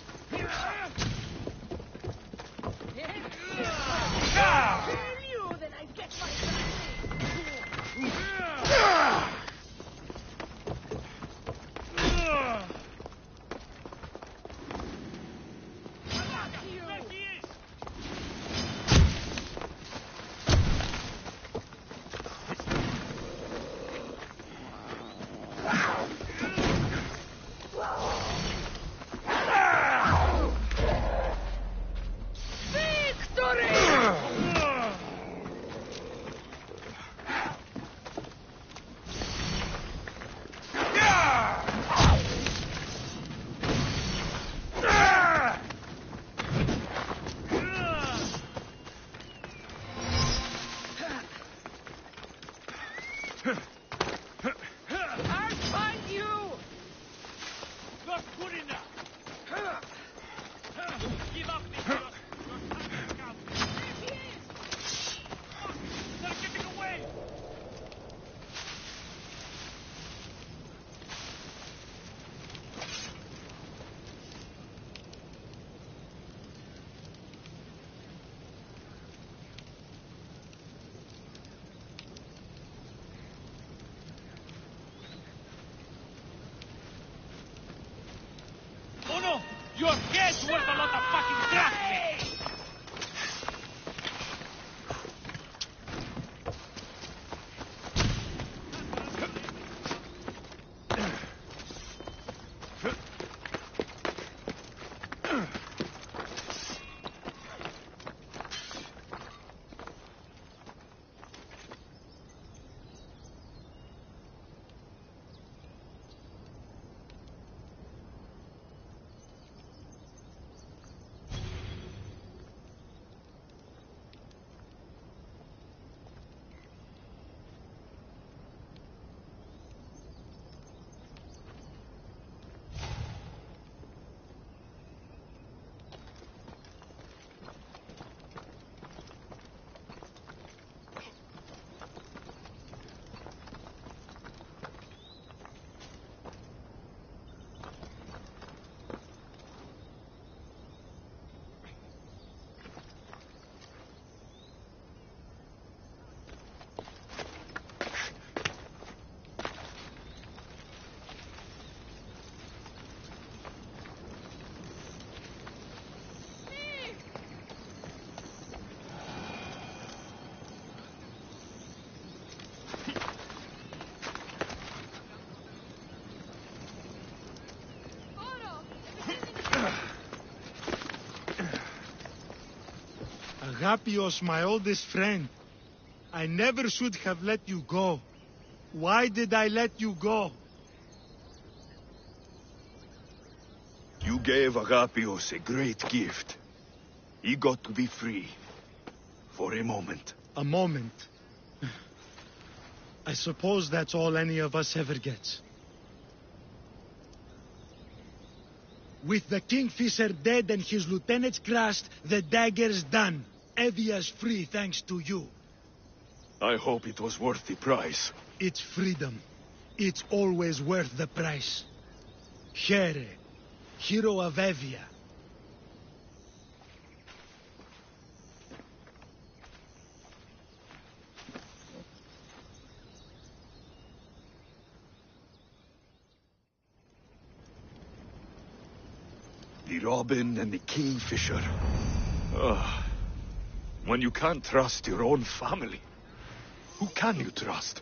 I'll find you! Not good enough! Give up, Mr. Your time has come. There he is! They're getting away! Agapios, my oldest friend. I never should have let you go. Why did I let you go? You gave Agapios a great gift. He got to be free. For a moment. A moment. I suppose that's all any of us ever gets. With the Kingfisher dead and his lieutenants crushed, the dagger's done. Evia's free thanks to you. I hope it was worth the price. It's freedom. It's always worth the price. Here, hero of Evia. The Robin and the Kingfisher. Ugh. When you can't trust your own family, who can you trust?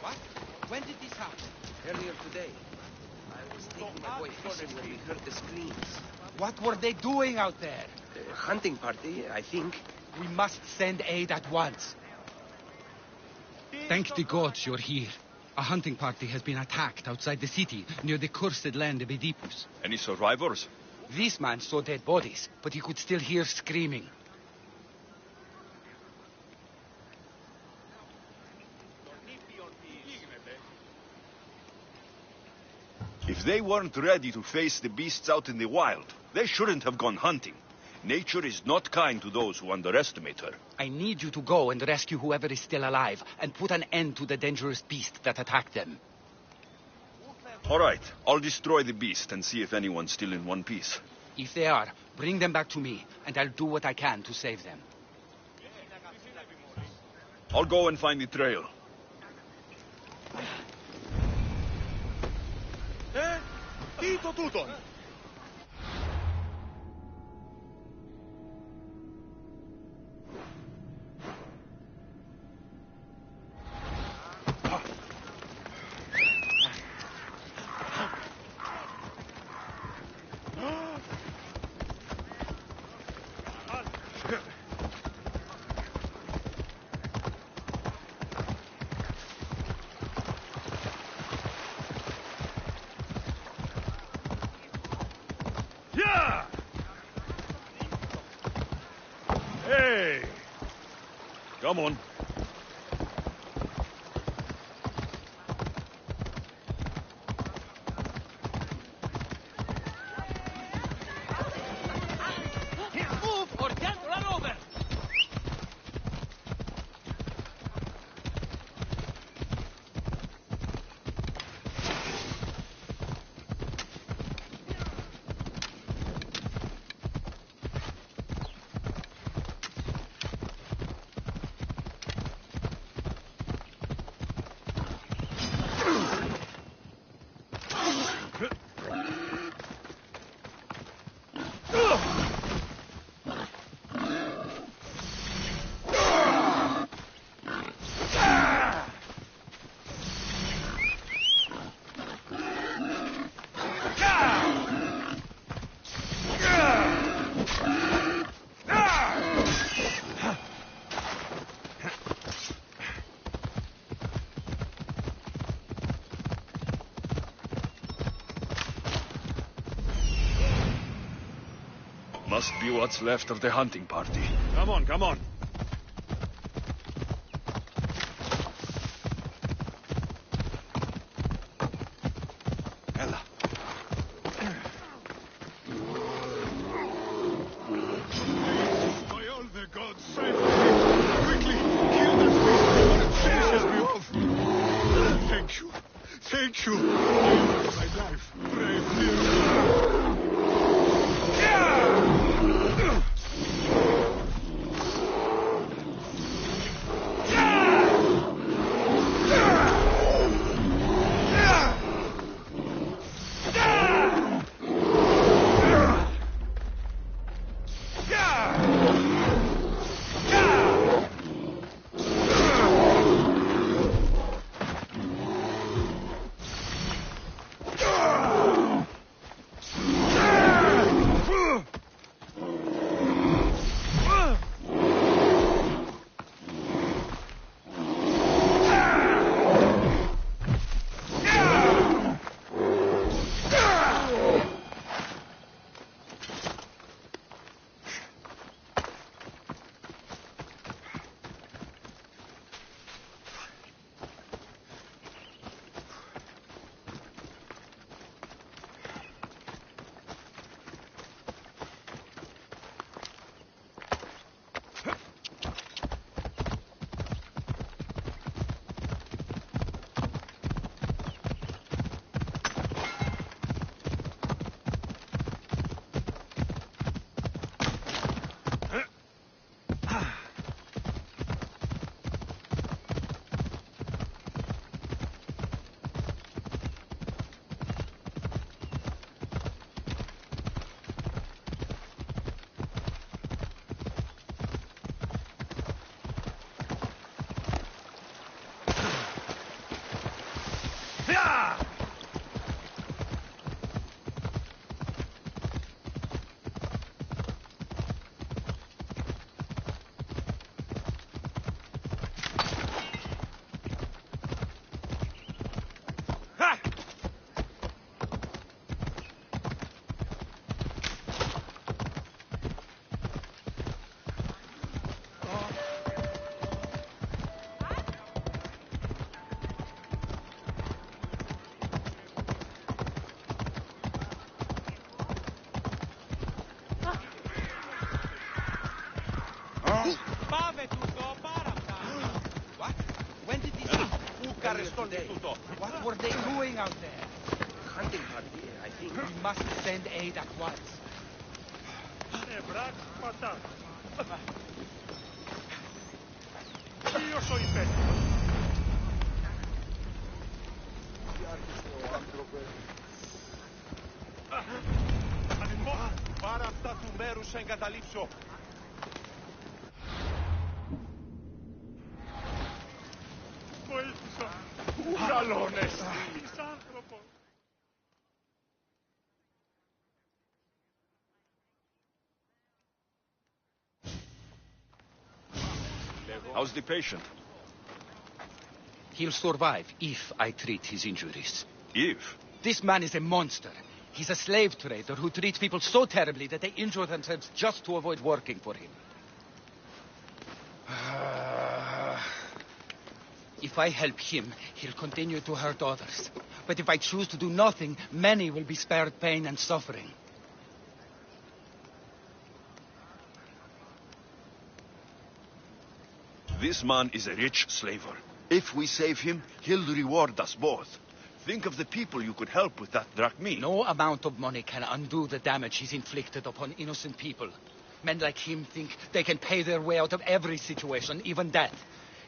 What? When did this happen? Earlier today. I was taking my boy fishing when we heard the screams. What were they doing out there? A hunting party, I think. We must send aid at once. Thank the gods you're here. A hunting party has been attacked outside the city, near the cursed land of Oedipus. Any survivors? This man saw dead bodies, but he could still hear screaming. If they weren't ready to face the beasts out in the wild, they shouldn't have gone hunting. Nature is not kind to those who underestimate her. I need you to go and rescue whoever is still alive, and put an end to the dangerous beast that attacked them. All right, I'll destroy the beast and see if anyone's still in one piece. If they are, bring them back to me, and I'll do what I can to save them. I'll go and find the trail. Dito tuton! Yeah! Hey! Come on. Move or get run over! Must be what's left of the hunting party. Come on, come on. Ella. By all the gods, save me! Quickly, kill this beast before it finishes me off! Thank you. Thank you. You saved my life, brave hero. What? When did this happen? Today. What were they doing out there? Hunting party, I think. We must send aid at once. Io sono infetto. Πάρα αυτά του μέρους εγκαταλείψω. Βοήθησα. Καλόν εσύ. Άνθρωπο. How's the patient? He'll survive if I treat his injuries. If? This man is a monster. He's a slave trader who treats people so terribly that they injure themselves just to avoid working for him. If I help him, he'll continue to hurt others. But if I choose to do nothing, many will be spared pain and suffering. This man is a rich slaver. If we save him, he'll reward us both. Think of the people you could help with that drachmi. No amount of money can undo the damage he's inflicted upon innocent people. Men like him think they can pay their way out of every situation, even death.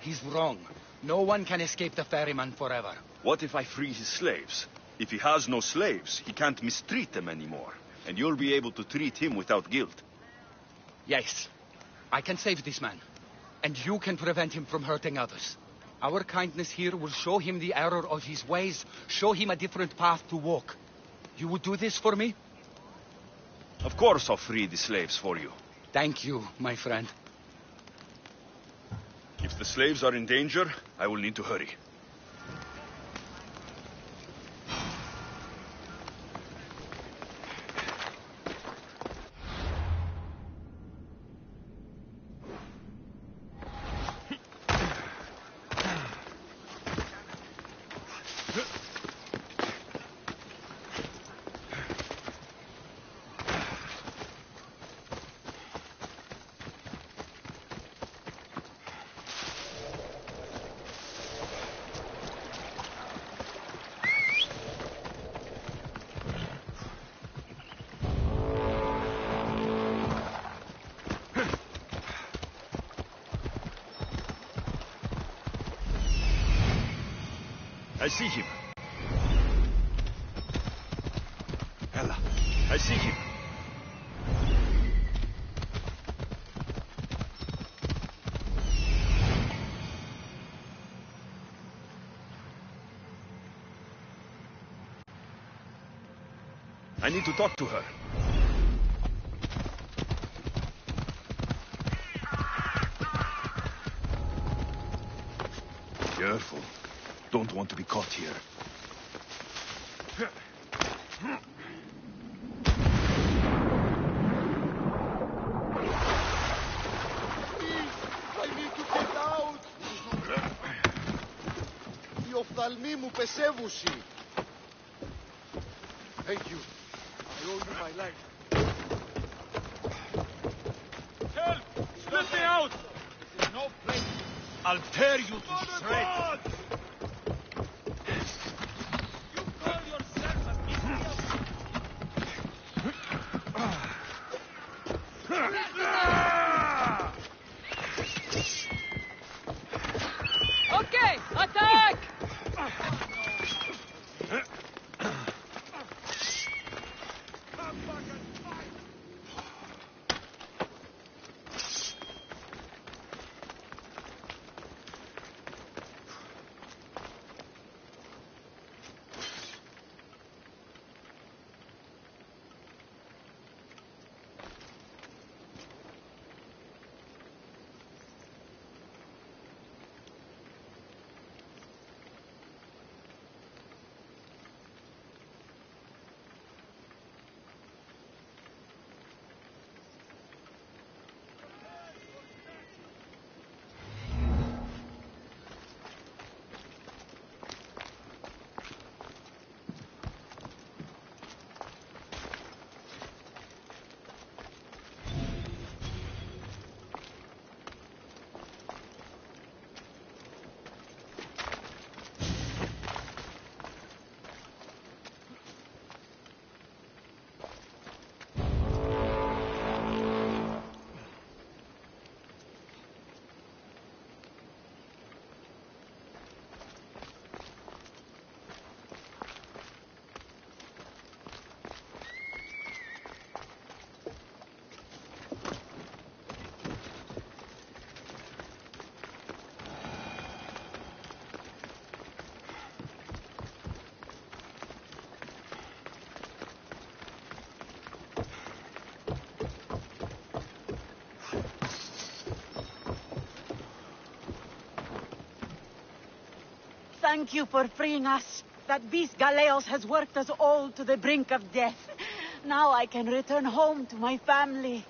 He's wrong. No one can escape the ferryman forever. What if I free his slaves? If he has no slaves, he can't mistreat them anymore. And you'll be able to treat him without guilt. Yes, I can save this man. And you can prevent him from hurting others. Our kindness here will show him the error of his ways, show him a different path to walk. You would do this for me? Of course I'll free the slaves for you. Thank you, my friend. If the slaves are in danger, I will need to hurry. I see him. Ella, I see him. I need to talk to her. Careful. Don't want to be caught here. I need to get out. Οι οφθαλμοί μου πεσέβουσι. Thank you. I owe you my life. Help! Let me out! This is no place. I'll tear you to shreds. Okay, attack! thank you for freeing us. That beast Galeos has worked us all to the brink of death. Now I can return home to my family.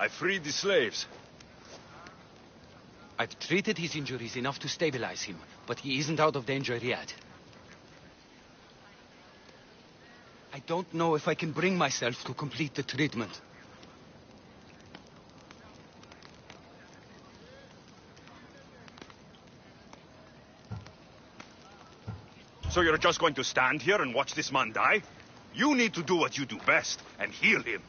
I freed the slaves. I've treated his injuries enough to stabilize him, but he isn't out of danger yet. I don't know if I can bring myself to complete the treatment. So you're just going to stand here and watch this man die? You need to do what you do best, and heal him.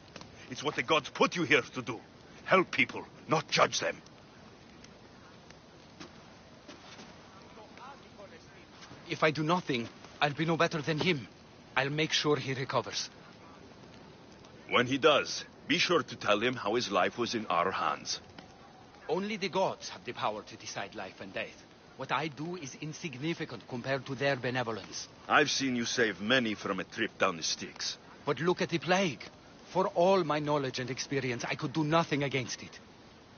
It's what the gods put you here to do. Help people, not judge them. If I do nothing, I'll be no better than him. I'll make sure he recovers. When he does, be sure to tell him how his life was in our hands. Only the gods have the power to decide life and death. What I do is insignificant compared to their benevolence. I've seen you save many from a trip down the Styx. But look at the plague. For all my knowledge and experience, I could do nothing against it.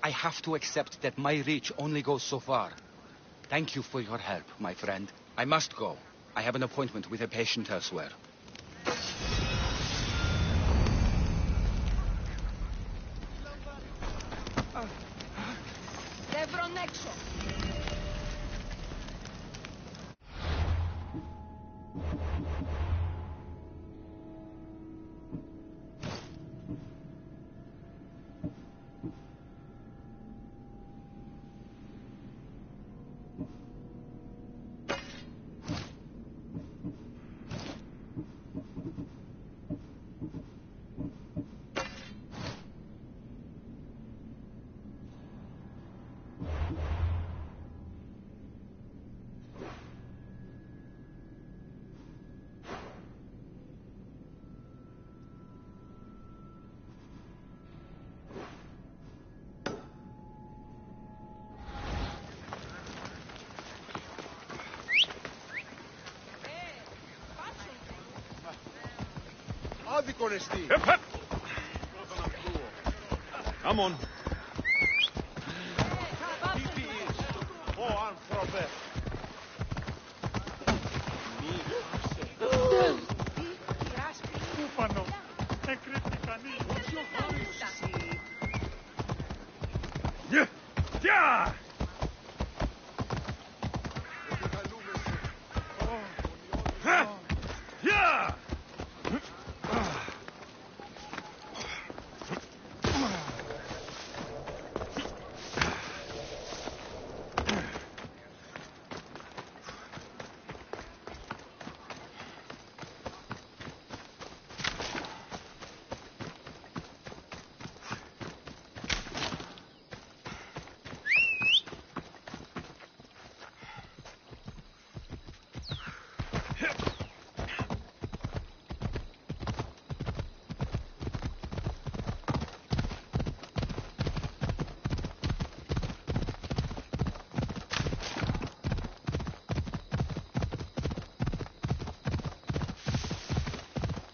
I have to accept that my reach only goes so far. Thank you for your help, my friend. I must go. I have an appointment with a patient elsewhere. Hep, hep. Come on. Yeah. Yeah. Yeah.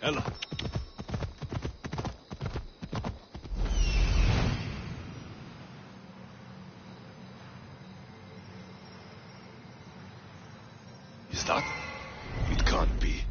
Ella. Is that? It can't be.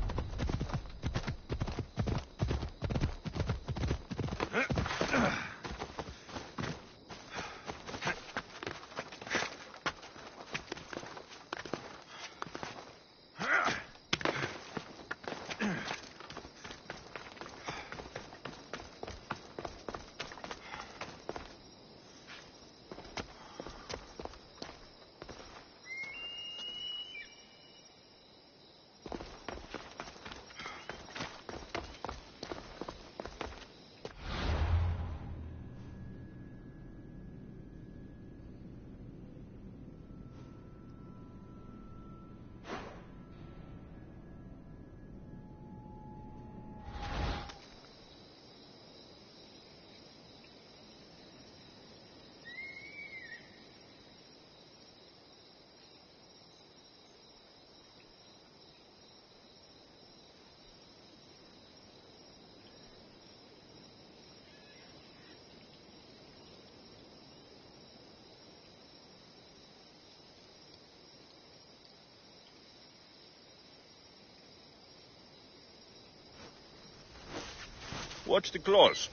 Watch the claws.